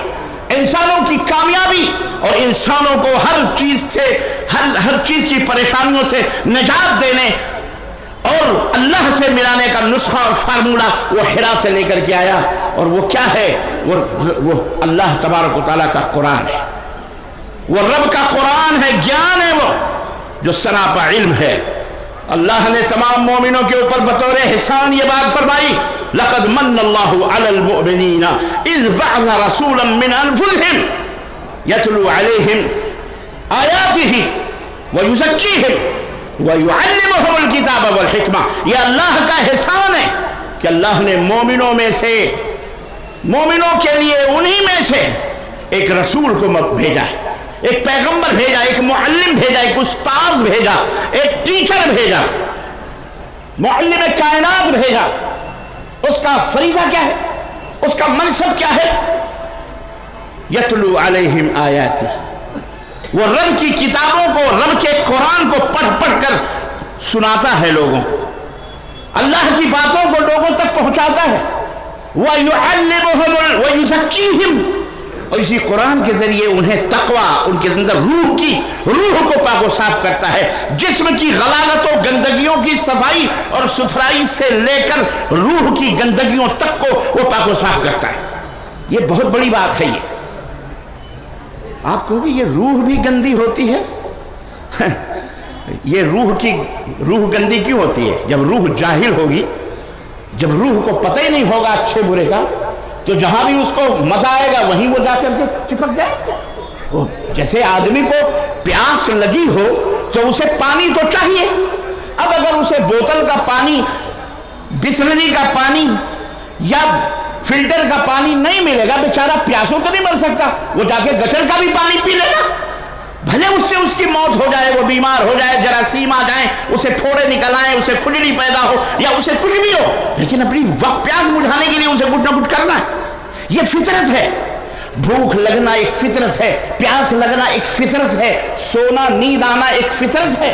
انسانوں کی کامیابی اور انسانوں کو ہر چیز کی پریشانیوں سے نجات دینے اور اللہ سے ملانے کا نسخہ اور فارمولہ وہ ہیرا سے لے کر کے آیا. اور وہ کیا ہے؟ وہ اللہ تبارک و تعالیٰ کا قرآن ہے، وہ رب کا قرآن ہے، گیان ہے، وہ جو سراپا علم ہے. اللہ نے تمام مومنوں کے اوپر بطور احسان یہ بات فرمائی، لقد من اللہ علی المؤمنین اذ بعث رسولا من انفسہم یتلو علیہم آیاتہ ویزکیہم وَيُعَلِّمُهُمُ الْكِتَابَ وَالْحِكْمَةَ. یہ اللہ کا احسان ہے کہ اللہ نے مومنوں کے لیے انہی میں سے ایک رسول کو بھیجا ہے، ایک پیغمبر بھیجا، ایک معلم بھیجا، ایک استاذ بھیجا، ایک ٹیچر بھیجا، معلم کائنات بھیجا. اس کا فریضہ کیا ہے؟ اس کا منصب کیا ہے؟ یتلو علیہم آیاتہ، وہ رب کی کتابوں کو، رب کے قرآن کو پڑھ کر سناتا ہے لوگوں کو، اللہ کی باتوں کو لوگوں تک پہنچاتا ہے. وَيُعَلِّمُهُمُ وَيُزَكِّيهِمْ، اور اسی قرآن کے ذریعے انہیں تقویٰ، ان کے اندر روح کو پاک و صاف کرتا ہے. جسم کی غلالتوں گندگیوں کی صفائی اور ستھرائی سے لے کر روح کی گندگیوں تک کو وہ پاک و صاف کرتا ہے. یہ بہت بڑی بات ہے. آپ کہو گے یہ روح بھی گندی ہوتی ہے؟ یہ روح گندی کیوں ہوتی ہے؟ جب روح جاہل ہوگی، جب روح کو پتہ ہی نہیں ہوگا اچھے برے کا، تو جہاں بھی اس کو مزہ آئے گا وہیں وہ جا کر کے چپک جائے گا. جیسے آدمی کو پیاس لگی ہو تو اسے پانی تو چاہیے. اب اگر اسے بوتل کا پانی، بسلری کا پانی یا فلٹر کا پانی نہیں ملے گا، بیچارہ پیاسوں تو نہیں مر سکتا، وہ جا کے گٹر کا بھی پانی پی لے گا. بھلے اس سے اس کی موت ہو جائے، وہ بیمار ہو جائے، جراثیم آ جائیں، اسے پھوڑے نکل آئیں، اسے کھجلی پیدا ہو یا اسے کچھ بھی ہو، لیکن اپنی پیاس بجھانے کے لیے اسے کچھ نہ کچھ کرنا ہے. یہ فطرت ہے. بھوک لگنا ایک فطرت ہے، پیاس لگنا ایک فطرت ہے، سونا نیند آنا ایک فطرت ہے.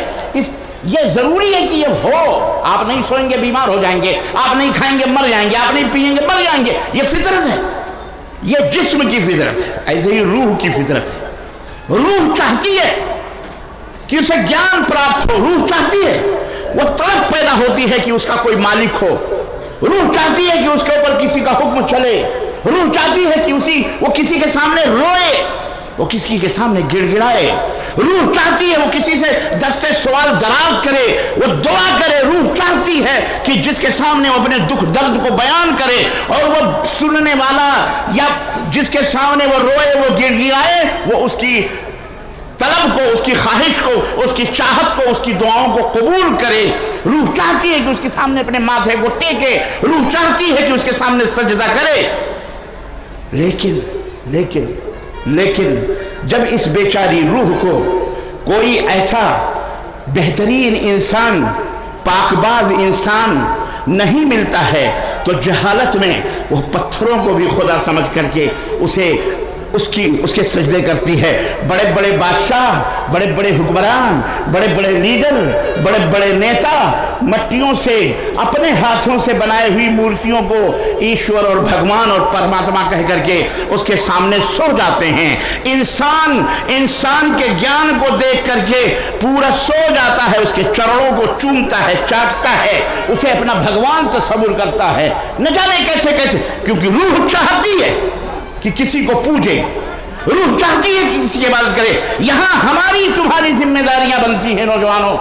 یہ ضروری ہے کہ یہ ہو. آپ نہیں سوئیں گے بیمار ہو جائیں گے، آپ نہیں کھائیں گے مر جائیں گے، آپ نہیں پیئیں گے مر جائیں گے. یہ فطرت ہے، یہ جسم کی فطرت ہے. ایسے ہی روح کی فطرت ہے. روح چاہتی ہے کہ اسے گیان پراپت ہو، روح چاہتی ہے، وہ طلب پیدا ہوتی ہے کہ اس کا کوئی مالک ہو. روح چاہتی ہے کہ اس کے اوپر کسی کا حکم چلے. روح چاہتی ہے کہ وہ کسی کے سامنے روئے، وہ کسی کے سامنے گڑ گڑائے. روح چاہتی ہے وہ کسی سے دستے سوال دراز کرے, وہ دعا کرے. روح چاہتی ہے کہ جس کے سامنے وہ اپنے دکھ درد کو بیان کرے, اور وہ سننے والا یا جس کے سامنے وہ روئے, وہ گر گرائے, وہ اس کی طلب کو, اس کی خواہش کو, اس کی چاہت کو, اس کی دعاؤں کو قبول کرے. روح چاہتی ہے کہ اس کے سامنے اپنے ماتھے کو ٹیکے. روح چاہتی ہے کہ اس کے سامنے سجدہ کرے. لیکن جب اس بیچاری روح کو کوئی ایسا بہترین انسان, پاکباز انسان نہیں ملتا ہے تو جہالت میں وہ پتھروں کو بھی خدا سمجھ کر کے اس کے سجدے کرتی ہے. بڑے بڑے بادشاہ, بڑے بڑے حکمران, بڑے بڑے لیڈر, بڑے بڑے نیتا مٹیوں سے, اپنے ہاتھوں سے بنائے ہوئی مورتیوں کو ایشور اور بھگوان اور پرماتما کہہ کر کے اس کے سامنے سو جاتے ہیں. انسان کے گیان کو دیکھ کر کے پورا سو جاتا ہے, اس کے چرنوں کو چومتا ہے, چاٹتا ہے, اسے اپنا بھگوان تصور کرتا ہے. نہ جانے کیسے, کیونکہ روح چاہتی ہے کہ کسی کو پوجے, روح چاہتی ہے کہ کسی کی عبادت کرے. یہاں ہماری تمہاری ذمہ داریاں بنتی ہیں نوجوانوں.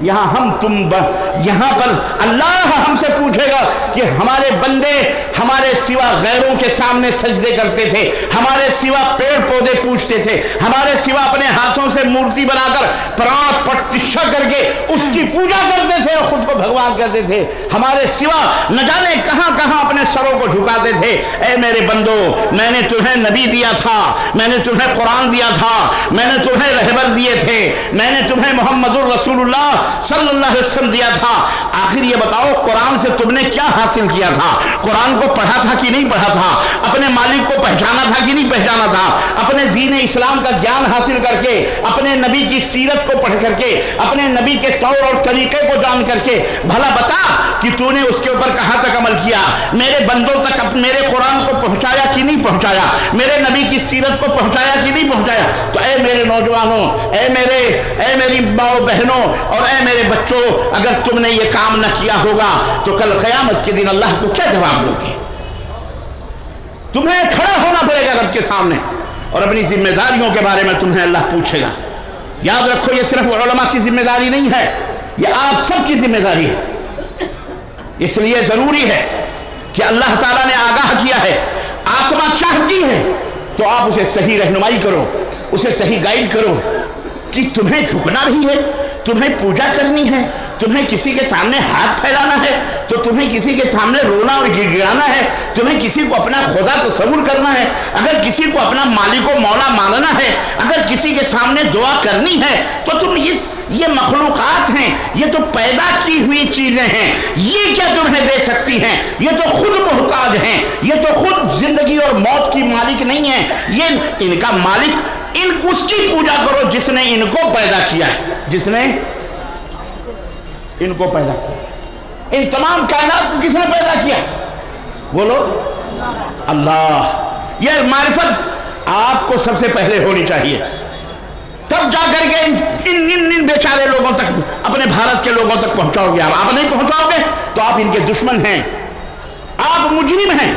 یہاں پر اللہ ہم سے پوچھے گا کہ ہمارے بندے ہمارے سوا غیروں کے سامنے سجدے کرتے تھے, ہمارے سوا پیڑ پودے پوجتے تھے, ہمارے سوا اپنے ہاتھوں سے مورتی بنا کر پران پرتشا کر کے اس کی پوجا کرتے تھے اور خود کو بھگوان کہتے تھے, ہمارے سوا نہ جانے کہاں کہاں اپنے سروں کو جھکاتے تھے. اے میرے بندو, میں نے تمہیں نبی دیا تھا, میں نے تمہیں قرآن دیا تھا, میں نے تمہیں رہبر دیے تھے, میں نے تمہیں محمد الرسول اللہ صلی اللہ علیہ وسلم دیا تھا. آخر یہ بتاؤ قرآن سے تم نے کیا حاصل کیا تھا؟ قرآن کو پڑھا تھا کہ نہیں پڑھا تھا؟ اپنے مالک کو پہچانا تھا کہ نہیں پہچانا تھا؟ اپنے دین اسلام کا گیان حاصل کر کے, اپنے نبی کی سیرت کو پڑھ کر کے, اپنے نبی کے طور اور طریقے کو جان کر کے بھلا بتا کہ تو نے اس کے اوپر کہاں تک عمل کیا؟ میرے بندوں تک میرے قرآن کو پہنچایا کہ نہیں پہنچایا؟ میرے نبی کی سیرت کو پہنچایا کہ نہیں پہنچایا؟ تو اے میرے نوجوانوں, اے میری ماؤں بہنوں اور اے میرے بچوں, اگر تم نے یہ کام نہ کیا ہوگا تو کل قیامت کے دن اللہ کو کیا جواب دو گے؟ تمہیں کھڑا ہونا پڑے گا رب کے سامنے اور اپنی ذمہ داریوں کے بارے میں تمہیں اللہ پوچھے گا. یاد رکھو یہ صرف علماء کی ذمہ داری نہیں ہے, یہ آپ سب کی ذمہ داری ہے. اس لیے ضروری ہے کہ اللہ تعالیٰ نے آگاہ کیا ہے, آتما چاہتی ہے تو آپ اسے صحیح رہنمائی کرو, اسے صحیح گائیڈ کرو کہ تمہیں جھکنا بھی ہے, تمہیں پوجا کرنی ہے, تمہیں کسی کے سامنے ہاتھ پھیلانا ہے, تو تمہیں کسی کے سامنے رونا اور گر گرانا ہے, تمہیں کسی کو اپنا خدا تصور کرنا ہے, اگر کسی کو اپنا مالک و مولا ماننا ہے, اگر کسی کے سامنے دعا کرنی ہے, تو تم یہ مخلوقات ہیں, یہ تو پیدا کی ہوئی چیزیں ہیں, یہ کیا تمہیں دے سکتی ہیں؟ یہ تو خود محتاج ہیں, یہ تو خود زندگی اور موت کی مالک نہیں ہیں, یہ ان کا مالک. اس کی پوجا کرو جس نے ان کو پیدا کیا ہے, جس نے ان کو پیدا کیا. ان تمام کائنات کو کس نے پیدا کیا؟ بولو اللہ. یہ معرفت آپ کو سب سے پہلے ہونی چاہیے, تب جا کر کے ان بیچارے لوگوں تک, اپنے بھارت کے لوگوں تک پہنچاؤ گے. آپ نہیں پہنچاؤ گے تو آپ ان کے دشمن ہیں, آپ مجرم ہیں,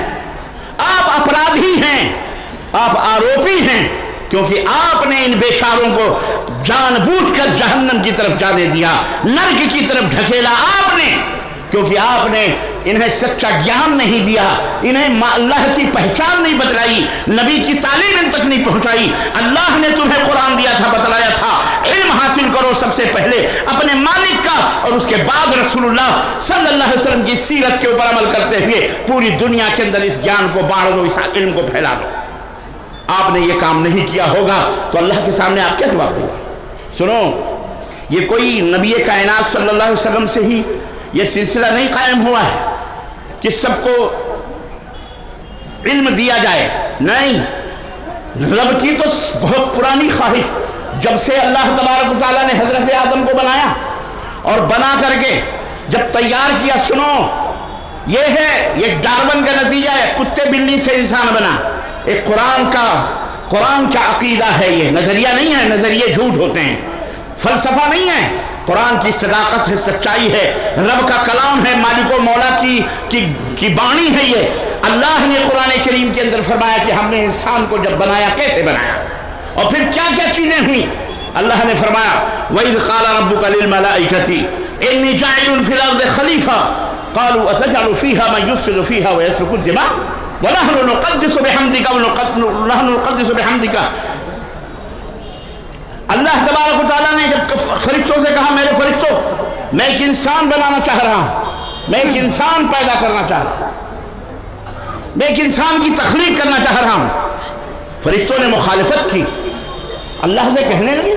آپ اپرادھی ہیں, آپ آروپی ہیں, کیونکہ آپ نے ان بیچاروں کو جان بوجھ کر جہنم کی طرف جانے دیا, نرک کی طرف ڈھکیلا آپ نے, کیونکہ آپ نے انہیں سچا گیان نہیں دیا, انہیں اللہ کی پہچان نہیں بتلائی, نبی کی تعلیم ان تک نہیں پہنچائی. اللہ نے تمہیں قرآن دیا تھا, بتلایا تھا علم حاصل کرو سب سے پہلے اپنے مالک کا, اور اس کے بعد رسول اللہ صلی اللہ علیہ وسلم کی سیرت کے اوپر عمل کرتے ہوئے پوری دنیا کے اندر اس گیان کو بانٹ دو, اس علم کو پھیلا دو. آپ نے یہ کام نہیں کیا ہوگا تو اللہ کے سامنے آپ کیا جواب دیں گے؟ سنو, یہ کوئی نبی کائنات صلی اللہ علیہ وسلم سے ہی یہ سلسلہ نہیں قائم ہوا ہے کہ سب کو علم دیا جائے, نہیں. رب کی تو بہت پرانی خواہش, جب سے اللہ تبارک و تعالیٰ نے حضرت آدم کو بنایا اور بنا کر کے جب تیار کیا, سنو یہ ہے, یہ ڈارون کا نتیجہ ہے, کتے بلی سے انسان بنا. ایک قرآن کا عقیدہ ہے, یہ نظریہ نہیں ہے, نظریے جھوٹ ہوتے ہیں, فلسفہ نہیں ہے. قرآن کی صداقت ہے, سچائی ہے, رب کا کلام ہے, مالک و مولا کی بانی ہے. یہ اللہ نے قرآن کریم کے اندر فرمایا کہ ہم نے انسان کو جب بنایا کیسے بنایا, اور پھر کیا کیا چیزیں ہوئیں. اللہ نے فرمایا وَإِذْ قَالَ رَبُّكَ لِلْمَلَائِكَةِ إِنِّي جَاعِلٌ فِي الْأَرْضِ خَلِيفَةً قَالُوا أَتَجْعَلُ فِيهَا مَن يُفْسِدُ فِيهَا وَيَسْفِكُ الدِّمَاءَ وَنَحْنُ نُقَدِّسُ بِحَمْدِكَ اللہ تبارک و تعالیٰ نے جب فرشتوں سے کہا میرے فرشتوں میں ایک انسان بنانا چاہ رہا ہوں، میں ایک انسان پیدا کرنا چاہ رہا ہوں، میں ایک انسان کی تخلیق کرنا چاہ رہا ہوں، فرشتوں نے مخالفت کی، اللہ سے کہنے لگے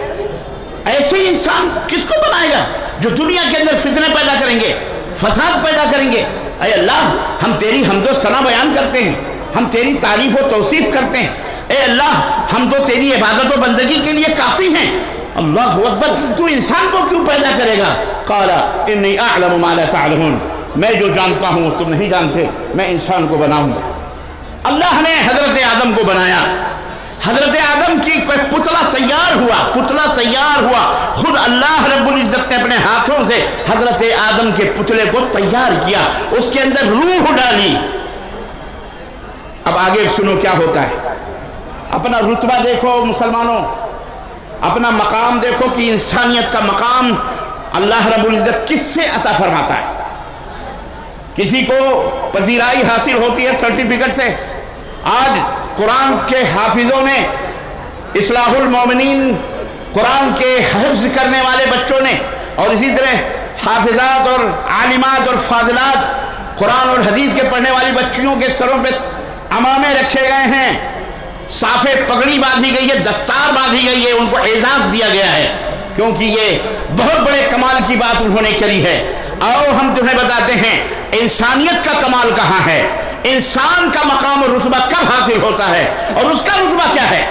ایسے انسان کس کو بنائے گا جو دنیا کے اندر فتنے پیدا کریں گے، فساد پیدا کریں گے؟ اے اللہ ہم تیری حمد و ثنا بیان کرتے ہیں، ہم تیری تعریف و توصیف کرتے ہیں، اے اللہ ہم تو تیری عبادت و بندگی کے لیے کافی ہیں، اللہ اکبر تو انسان کو کیوں پیدا کرے گا؟ قال انی اعلم ما لا تعلمون، میں جو جانتا ہوں تم نہیں جانتے، میں انسان کو بناؤں گا۔ اللہ نے حضرت آدم کو بنایا، حضرت آدم کی کوئی پتلا تیار ہوا، خود اللہ رب العزت نے اپنے ہاتھوں سے حضرت آدم کے پتلے کو تیار کیا، اس کے اندر روح ڈالی۔ اب آگے سنو کیا ہوتا ہے، اپنا رتبہ دیکھو مسلمانوں، اپنا مقام دیکھو کہ انسانیت کا مقام اللہ رب العزت کس سے عطا فرماتا ہے۔ کسی کو پذیرائی حاصل ہوتی ہے سرٹیفکیٹ سے، آج قرآن کے حافظوں نے، اصلاح المومنین قرآن کے حفظ کرنے والے بچوں نے، اور اسی طرح حافظات اور عالمات اور فاضلات قرآن اور حدیث کے پڑھنے والی بچیوں کے سروں پہ عمامے رکھے گئے ہیں، صافے پگڑی باندھی گئی ہے، دستار باندھی گئی ہے، ان کو اعزاز دیا گیا ہے کیونکہ یہ بہت بڑے کمال کی بات انہوں نے کری ہے۔ آؤ ہم تمہیں بتاتے ہیں انسانیت کا کمال کہاں ہے، انسان کا مقام اور رتبہ کب حاصل ہوتا ہے، اور اس کا رتبہ کیا ہے۔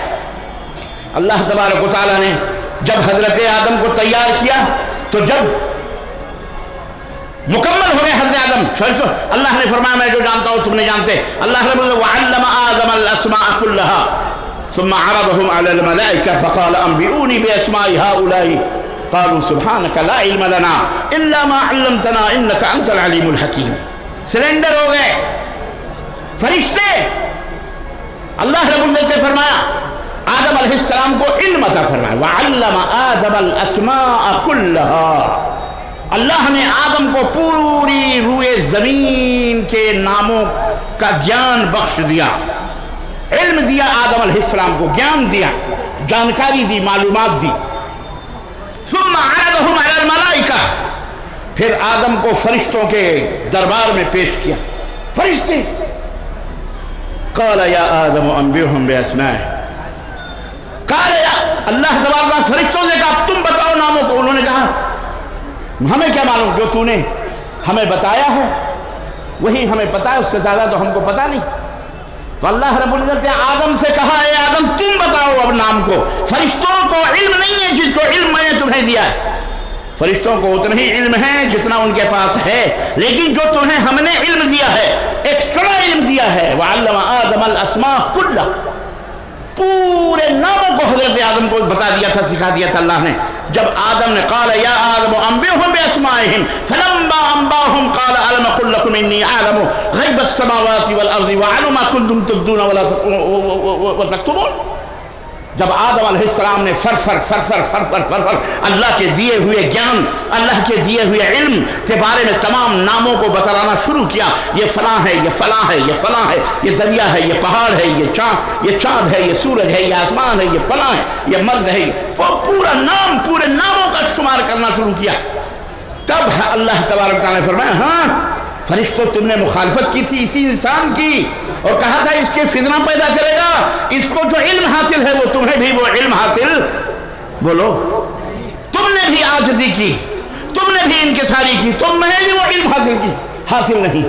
اللہ تبارک و تعالیٰ نے جب حضرت آدم کو تیار کیا تو جب مکمل ہو گئے حضرت آدم، اللہ نے فرمایا میں جو جانتا ہوں تم نہیں جانتے۔ اللہ رب العزت وعلم آدم الاسماء كلها ثم عرضهم على الملائكة فقال انبئوني باسماء هؤلاء قالوا سبحانك لا علم لنا الا ما علمتنا انك انت العليم الحكيم۔ سرنڈر ہو گئے فرشتے۔ اللہ رب العزت نے فرمایا آدم علیہ السلام کو علم عطا فرمایا وعلم آدم الاسماء كلها، اللہ نے آدم کو پوری روئے زمین کے ناموں کا گیان بخش دیا، علم دیا آدم علیہ السلام کو، گیان دیا، جانکاری دی، معلومات دی۔ ثم عرضهم على الملائکہ، پھر آدم کو فرشتوں کے دربار میں پیش کیا۔ فرشتے قال یا آدم انبئهم باسمائهم، قال یا اللہ تبارک فرشتوں سے کہا تم بتاؤ ناموں کو۔ انہوں نے کہا ہمیں کیا معلوم، جو تو نے ہمیں بتایا ہے وہی ہمیں پتا ہے، اس سے زیادہ تو ہم کو پتا نہیں۔ تو اللہ رب العزت نے آدم سے کہا اے آدم تم بتاؤ اب نام کو۔ فرشتوں کو علم نہیں ہے جو علم میں نے تمہیں دیا ہے، فرشتوں کو اتنا ہی علم ہے جتنا ان کے پاس ہے، لیکن جو تمہیں ہم نے علم دیا ہے ایکسٹرا علم دیا ہے۔ وعلم آدم الاسماء كلها، پورے ناموں کو حضرت آدم کو بتا دیا تھا، سکھا دیا تھا اللہ نے۔ جب آدم نے قال یا آدم انبئهم باسمائهم فلما انباهم قال الم اقل لكم اني اعلم غیب السماوات والارض واعلم ما كنتم تبدون ولا تكتمون۔ جب آدم علیہ السلام نے فرفر اللہ کے دیے ہوئے گیان، اللہ کے دیے ہوئے علم کے بارے میں تمام ناموں کو بتلانا شروع کیا، یہ فلاں ہے، یہ فلاں ہے، یہ فلاں ہے، یہ دریا ہے، یہ پہاڑ ہے، یہ چاند ہے، یہ سورج ہے، یہ آسمان ہے، یہ فلاں ہے، یہ مرد ہے، پورا نام، پورے ناموں کا شمار کرنا شروع کیا۔ تب اللہ تبارک تعالیٰ نے فرمایا ہاں فرشتوں تم نے مخالفت کی تھی اسی انسان کی، اور کہا تھا اس کے فتنہ پیدا کرے گا، اس کو جو علم حاصل ہے وہ تمہیں بھی وہ علم حاصل، بولو تم نے بھی عاجزی کی، تم نے بھی انکساری کی، تم نے بھی وہ علم حاصل نہیں۔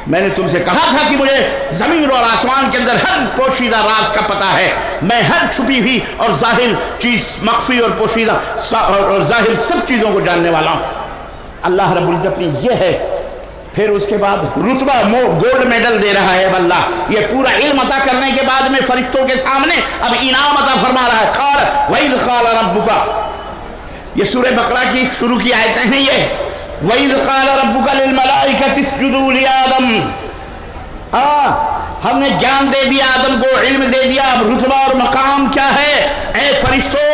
میں نے تم سے کہا تھا کہ مجھے زمین اور آسمان کے اندر ہر پوشیدہ راز کا پتہ ہے، میں ہر چھپی ہوئی اور ظاہر چیز، مخفی اور پوشیدہ اور ظاہر سب چیزوں کو جاننے والا ہوں۔ اللہ رب العزت نے یہ ہے، پھر اس کے بعد رتبہ گولڈ میڈل دے رہا ہے اللہ، یہ پورا علم عطا کرنے کے بعد میں فرشتوں کے سامنے اب انعام عطا فرما رہا ہے۔ قال وَإِذْ قَالَ رَبُّكَ، یہ سورہ بقرہ کی شروع کی آیتیں ہیں یہ، وَإِذْ قَالَ رَبُّكَ لِلْمَلَائِكَةِ اسْجُدُوا لِآدَمَ، ہم نے گیان دے دیا آدم کو، علم دے دیا، اب رتبہ اور مقام کیا ہے؟ اے فرشتوں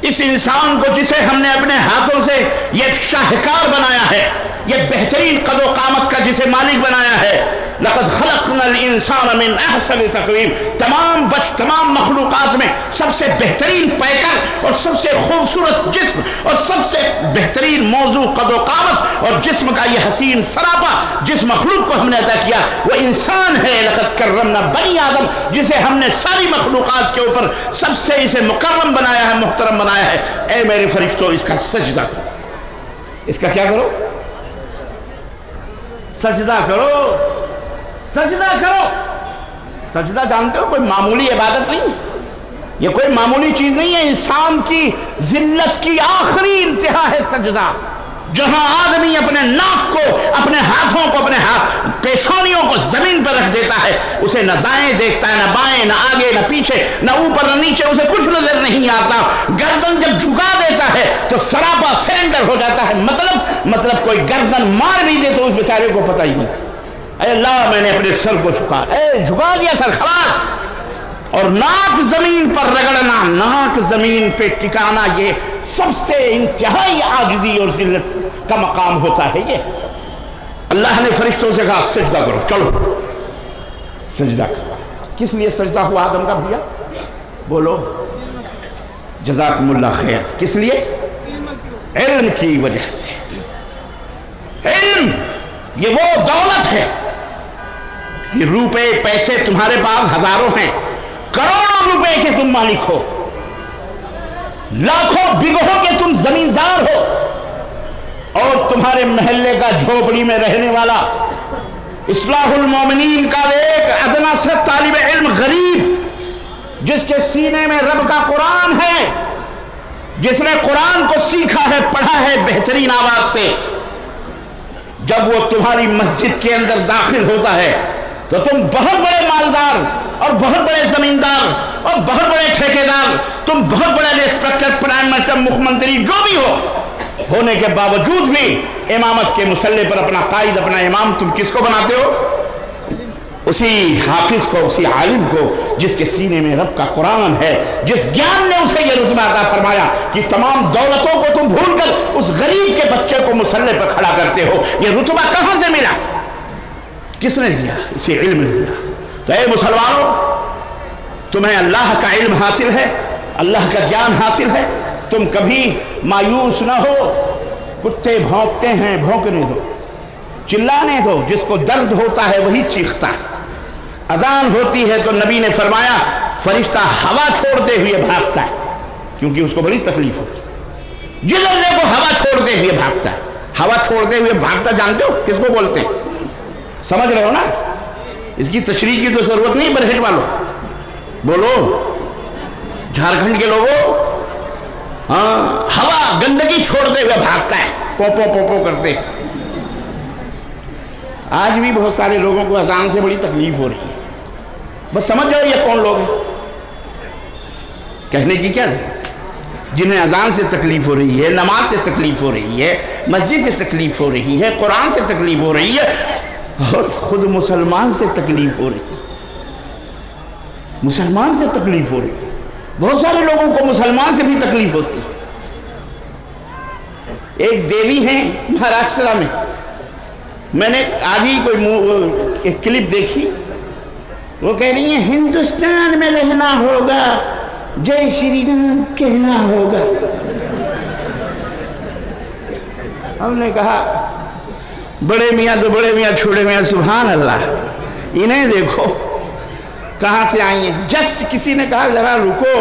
اس انسان کو جسے ہم نے اپنے ہاتھوں سے یہ شاہکار بنایا ہے، یہ بہترین قد و قامت کا جسے مالک بنایا ہے، لقد خلقنا الانسان من احسن تقویم، تمام مخلوقات میں سب سے بہترین پیکر اور سب سے خوبصورت جسم اور سب سے بہترین موضوع قد و قامت اور جسم کا یہ حسین سراپا جس مخلوق کو ہم نے عطا کیا وہ انسان ہے۔ لقد کرمنا بنی آدم، جسے ہم نے ساری مخلوقات کے اوپر سب سے اسے مکرم بنایا ہے، محترم بنایا ہے۔ اے میرے فرشتوں، اس کا سجدہ کرو، اس کا کیا کرو؟ سجدہ کرو، سجدہ کرو۔ سجدہ جانتے ہو کوئی معمولی عبادت نہیں، یہ کوئی معمولی چیز نہیں ہے، انسان کی ذلت کی آخری انتہا ہے سجدہ، جہاں آدمی اپنے ناک کو، اپنے ہاتھوں کو، اپنے پیشانیوں کو زمین پر رکھ دیتا ہے، اسے نہ دائیں دیکھتا ہے، نہ بائیں، نہ آگے، نہ پیچھے، نہ اوپر نہ نیچے، اسے کچھ نظر نہیں آتا۔ گردن جب جھکا دیتا ہے تو سراپا سرنڈر ہو جاتا ہے، مطلب کوئی گردن مار بھی دے تو اس بیچارے کو پتہ ہی نہیں۔ اے اللہ، میں نے اپنے سر کو جھکا دیا، سر خلاص۔ اور ناک زمین پر رگڑنا، ناک زمین پہ ٹکانا، یہ سب سے انتہائی عاجزی اور ذلت کا مقام ہوتا ہے۔ یہ اللہ نے فرشتوں سے کہا سجدہ کرو، چلو سجدہ کرو۔ کس لیے سجدہ ہوا آدم کا بھیا؟ بولو جزاکم اللہ خیر۔ کس لیے؟ علم کی وجہ سے۔ علم یہ وہ دولت ہے، یہ روپے پیسے تمہارے پاس ہزاروں ہیں، کروڑوں روپے کے تم مالک ہو، لاکھوں بگہوں کے تم زمیندار ہو، اور تمہارے محلے کا جھوپڑی میں رہنے والا اصلاح المومنین کا ایک ادنا سے طالب علم غریب، جس کے سینے میں رب کا قرآن ہے، جس نے قرآن کو سیکھا ہے، پڑھا ہے بہترین آواز سے، جب وہ تمہاری مسجد کے اندر داخل ہوتا ہے تو تم بہت بڑے مالدار اور بہت بڑے زمیندار اور بہت بڑے ٹھیکیدار، تم بہت بڑے ریسپیکٹڈ پرائم منسٹر، مکھ منتری، جو بھی ہونے کے باوجود بھی امامت کے مسلح پر اپنا قائد، اپنا امام تم کس کو بناتے ہو؟ اسی حافظ کو، اسی عالم کو جس کے سینے میں رب کا قرآن ہے، جس گیان نے اسے یہ رتبہ عطا فرمایا کہ تمام دولتوں کو تم بھول کر اس غریب کے بچے کو مسلح پر کھڑا کرتے ہو۔ یہ رتبہ کہاں سے ملا؟ کس نے دیا؟ اسی علم نے دیا۔ تو اے مسلمانوں، تمہیں اللہ کا علم حاصل ہے، اللہ کا گیان حاصل ہے، تم کبھی مایوس نہ ہو۔ کتے بھونکتے ہیں، بھونکنے دو، چلانے دو، جس کو درد ہوتا ہے وہی چیختا ہے۔ اذان ہوتی ہے تو نبی نے فرمایا فرشتہ ہوا چھوڑتے ہوئے بھاگتا ہے، کیونکہ اس کو بڑی تکلیف ہوتی ہے۔ جلدے کو ہوا چھوڑتے ہوئے بھاگتا ہے۔ ہوا چھوڑتے ہوئے بھاگتا جانتے ہو کس کو بولتے ہیں؟ سمجھ رہے ہو نا؟ اس کی تشریح کی تو ضرورت نہیں، برہٹ والوں بولو، جھارکھنڈ کے لوگوں، ہاں، ہوا گندگی چھوڑتے ہوئے بھاگتا ہے، پوپو پوپو کرتے۔ آج بھی بہت سارے لوگوں کو اذان سے بڑی تکلیف ہو رہی ہے، بس سمجھ جاؤ یہ کون لوگ ہیں، کہنے کی کیا ضرورت ہے۔ جنہیں اذان سے تکلیف ہو رہی ہے، نماز سے تکلیف ہو رہی ہے، مسجد سے تکلیف ہو رہی ہے، قرآن سے تکلیف ہو رہی ہے، اور خود مسلمان سے تکلیف ہو رہی ہے، مسلمان سے تکلیف ہو رہی ہے۔ بہت سارے لوگوں کو مسلمان سے بھی تکلیف ہوتی ہے۔ ایک دیوی ہیں مہاراشٹر میں نے آج ہی کوئی کلپ دیکھی، وہ کہہ رہی ہیں ہندوستان میں رہنا ہوگا، جے شری رام کہنا ہوگا۔ ہم نے کہا بڑے میاں تو بڑے میاں، چھوٹے میاں سبحان اللہ، انہیں دیکھو کہاں سے آئی ہیں۔ جسٹ کسی نے کہا ذرا رکو،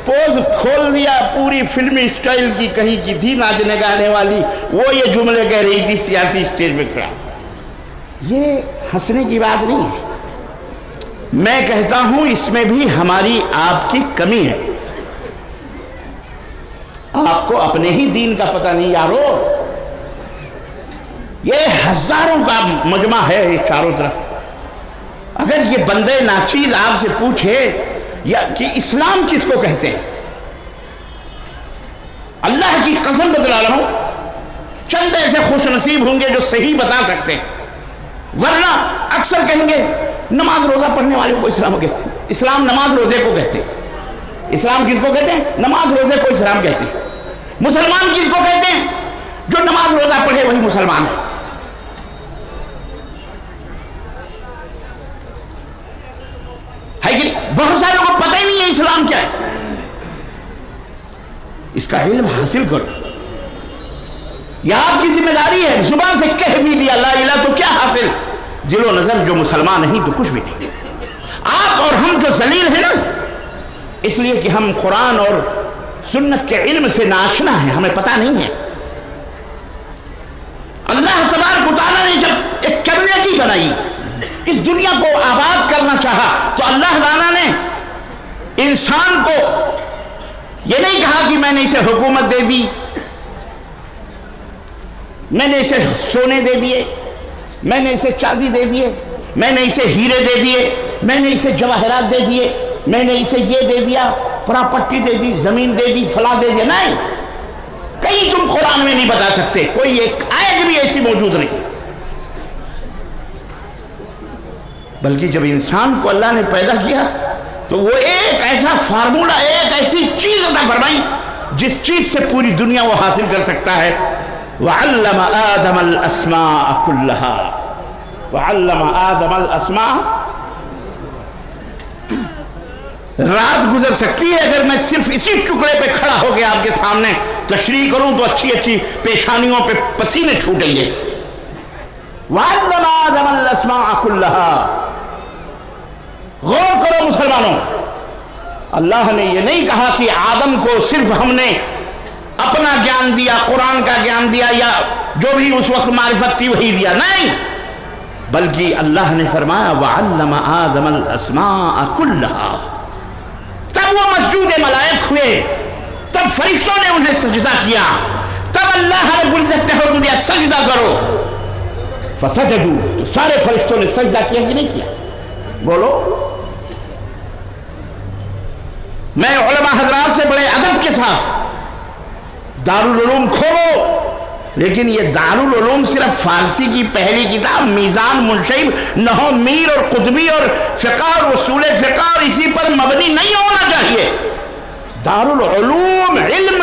پوز کھول دیا پوری فلمی اسٹائل کی، کہیں کی تھی ناچنے گانے والی، وہ یہ جملے کہہ رہی تھی سیاسی اسٹیج پہ کھڑا۔ یہ ہنسنے کی بات نہیں ہے، میں کہتا ہوں اس میں بھی ہماری آپ کی کمی ہے۔ آپ کو اپنے ہی دین کا پتہ نہیں یارو، یہ ہزاروں کا مجمع ہے چاروں طرف۔ اگر یہ بندے ناچیز آپ سے پوچھے یا کہ اسلام کس کو کہتے ہیں، اللہ کی قسم بتلا رہا ہوں چند ایسے خوش نصیب ہوں گے جو صحیح بتا سکتے ہیں، ورنہ اکثر کہیں گے نماز روزہ پڑھنے والے کو اسلام کہتے ہیں، اسلام نماز روزے کو کہتے ہیں، اسلام کس کو کہتے ہیں؟ نماز روزے کو اسلام کہتے ہیں. مسلمان کس کو کہتے ہیں؟ جو نماز روزہ پڑھے وہی مسلمان ہے. بہت سارے لوگوں کو پتہ ہی نہیں ہے اسلام کیا ہے. اس کا علم حاصل کرو. یہ آپ کی ذمہ داری ہے. زبان سے کہہ بھی دیا لا الہ تو کیا حاصل؟ دل و نظر جو مسلمان نہیں تو کچھ بھی نہیں. آپ اور ہم جو ذلیل ہیں نا، اس لیے کہ ہم قرآن اور سنت کے علم سے ناشنا ہیں، ہمیں پتہ نہیں ہے. اللہ تبارک و تعالیٰ نے جب ایک کمیونٹی بنائی، اس دنیا کو آباد کرنا چاہا، تو اللہ تعالیٰ نے انسان کو یہ نہیں کہا کہ میں نے اسے حکومت دے دی، میں نے اسے سونے دے دیے، میں نے اسے چاندی دے دیے، میں نے اسے ہیرے دے دیے، میں نے اسے جواہرات دے دیے، میں نے اسے یہ دے دیا، پراپرٹی دے دی، زمین دے دی، فلاں دے دیا. نہیں، کہیں تم قرآن میں نہیں بتا سکتے. کوئی ایک آیت بھی ایسی موجود نہیں. بلکہ جب انسان کو اللہ نے پیدا کیا تو وہ ایک ایسا فارمولا، ایک ایسی چیز عطا فرمائی جس چیز سے پوری دنیا وہ حاصل کر سکتا ہے. وَعَلَّمَ آدَمَ الْأَسْمَاءَ كُلَّهَا وَعَلَّمَ آدَمَ الْأَسْمَاءَ. رات گزر سکتی ہے اگر میں صرف اسی ٹکڑے پہ کھڑا ہو کے آپ کے سامنے تشریح کروں تو اچھی اچھی پیشانیوں پہ پسینے چھوٹیں گے. وَعَلَّمَ آدَمَ الْأَسْمَاءَ كُلَّهَا. غور کرو مسلمانوں، اللہ نے یہ نہیں کہا کہ آدم کو صرف ہم نے اپنا گیان دیا، قرآن کا گیان دیا، یا جو بھی اس وقت معرفت تھی وہی دیا. نہیں، بلکہ اللہ نے فرمایا وَعَلَّمَ آدَمَ الْأَسْمَاءَ كُلَّهَا. تب وہ مسجود ملائک ہوئے، تب فرشتوں نے انہیں سجدہ کیا، تب اللہ رب العزت نے حکم دیا سجدہ کرو. فسجدوا، تو سارے فرشتوں نے سجدہ کیا کہ نہیں کیا؟ بولو. میں علماء حضرات سے بڑے ادب کے ساتھ دارالعلوم کھولو، لیکن یہ دارالعلوم صرف فارسی کی پہلی کتاب میزان منشیب نحو میر اور قطبی اور فقہ اور اصول فقہ اور اسی پر مبنی نہیں ہونا چاہیے. دارالعلوم علم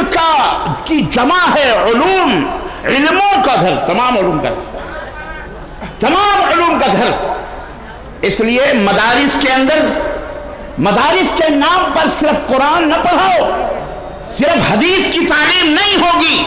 کی جمع ہے، علوم، علموں کا گھر، تمام علوم کا گھر، تمام علوم کا گھر. اس لیے مدارس کے اندر، مدارس کے نام پر صرف قرآن نہ پڑھاؤ، صرف حدیث کی تعلیم نہیں ہوگی.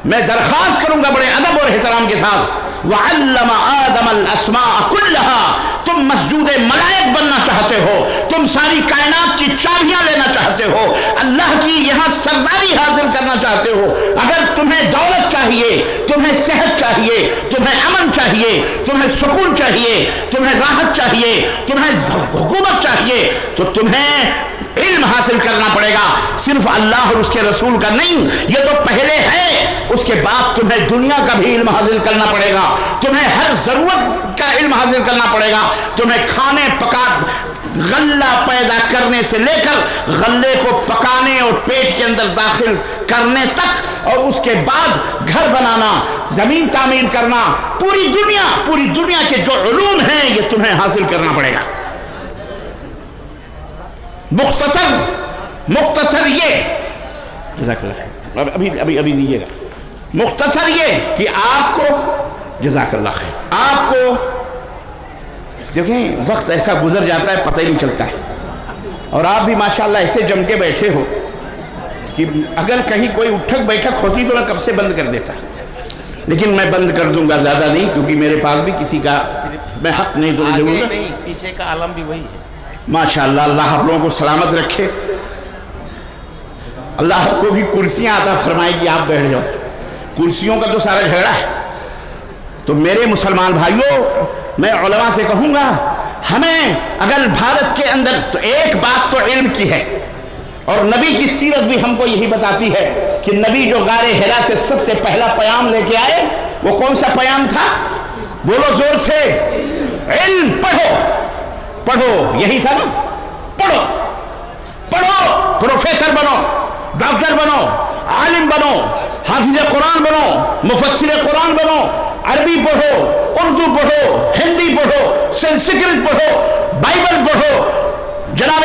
میں درخواست کروں گا بڑے ادب اور احترام کے ساتھ وَعَلَّمَ آدَمَ الْأَسْمَاءَ كُلَّهَا. تم مسجود ملائک بننا چاہتے ہو، تم ساری کائنات کی چابیاں لینا چاہتے ہو، اللہ کی یہاں سرداری حاصل کرنا چاہتے ہو. اگر تمہیں دولت چاہیے، تمہیں صحت چاہیے، تمہیں امن چاہیے، تمہیں سکون چاہیے، تمہیں راحت چاہیے، تمہیں حکومت چاہیے، تو تمہیں علم حاصل کرنا پڑے گا. صرف اللہ اور اس کے رسول کا نہیں، یہ تو پہلے ہے. اس کے بعد تمہیں دنیا کا بھی علم حاصل کرنا پڑے گا، تمہیں ہر ضرورت کا علم حاصل کرنا پڑے گا. تمہیں کھانے پکا، غلہ پیدا کرنے سے لے کر غلے کو پکانے اور پیٹ کے اندر داخل کرنے تک، اور اس کے بعد گھر بنانا، زمین تعمیر کرنا، پوری دنیا کے جو علوم ہیں یہ تمہیں حاصل کرنا پڑے گا. مختصر یہ، جزاک اللہ خیر، ابھی دیجیے گا. مختصر یہ کہ آپ کو، جزاک اللہ خیر، آپ کو دیکھیں وقت ایسا گزر جاتا ہے پتہ ہی نہیں چلتا ہے. اور آپ بھی ماشاءاللہ ایسے جم کے بیٹھے ہو کہ اگر کہیں کوئی اٹھک بیٹھک ہوتی تو میں کب سے بند کر دیتا، لیکن میں بند کر دوں گا، زیادہ نہیں، کیونکہ میرے پاس بھی کسی کا میں حق نہیں دوں گا. پیچھے کا عالم بھی وہی ہے. ماشاءاللہ، اللہ آپ لوگوں کو سلامت رکھے. اللہ آپ کو بھی کرسیاں عطا فرمائے کہ آپ بیٹھ جاؤ. کرسیوں کا تو سارا جھگڑا ہے. تو میرے مسلمان بھائیوں، میں علماء سے کہوں گا، ہمیں اگر بھارت کے اندر، تو ایک بات تو علم کی ہے، اور نبی کی سیرت بھی ہم کو یہی بتاتی ہے کہ نبی جو غار حرا سے سب سے پہلا پیام لے کے آئے، وہ کون سا پیام تھا؟ بولو زور سے، علم پڑھو، یہی تھا نا. پڑھو، پروفیسر بنو، ڈاکٹر بنو، عالم بنو، حافظ قرآن بنو، مفسر قرآن بنو، عربی پڑھو، اردو پڑھو، ہندی پڑھو، سنسکرت پڑھو، بائبل پڑھو، جناب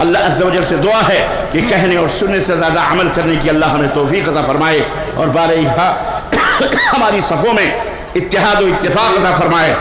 اللہ عز و جل سے دعا ہے کہ کہنے اور سننے سے زیادہ عمل کرنے کی اللہ ہمیں توفیق عطا فرمائے اور بارہا ہماری صفوں میں اتحاد و اتفاق عطا فرمائے.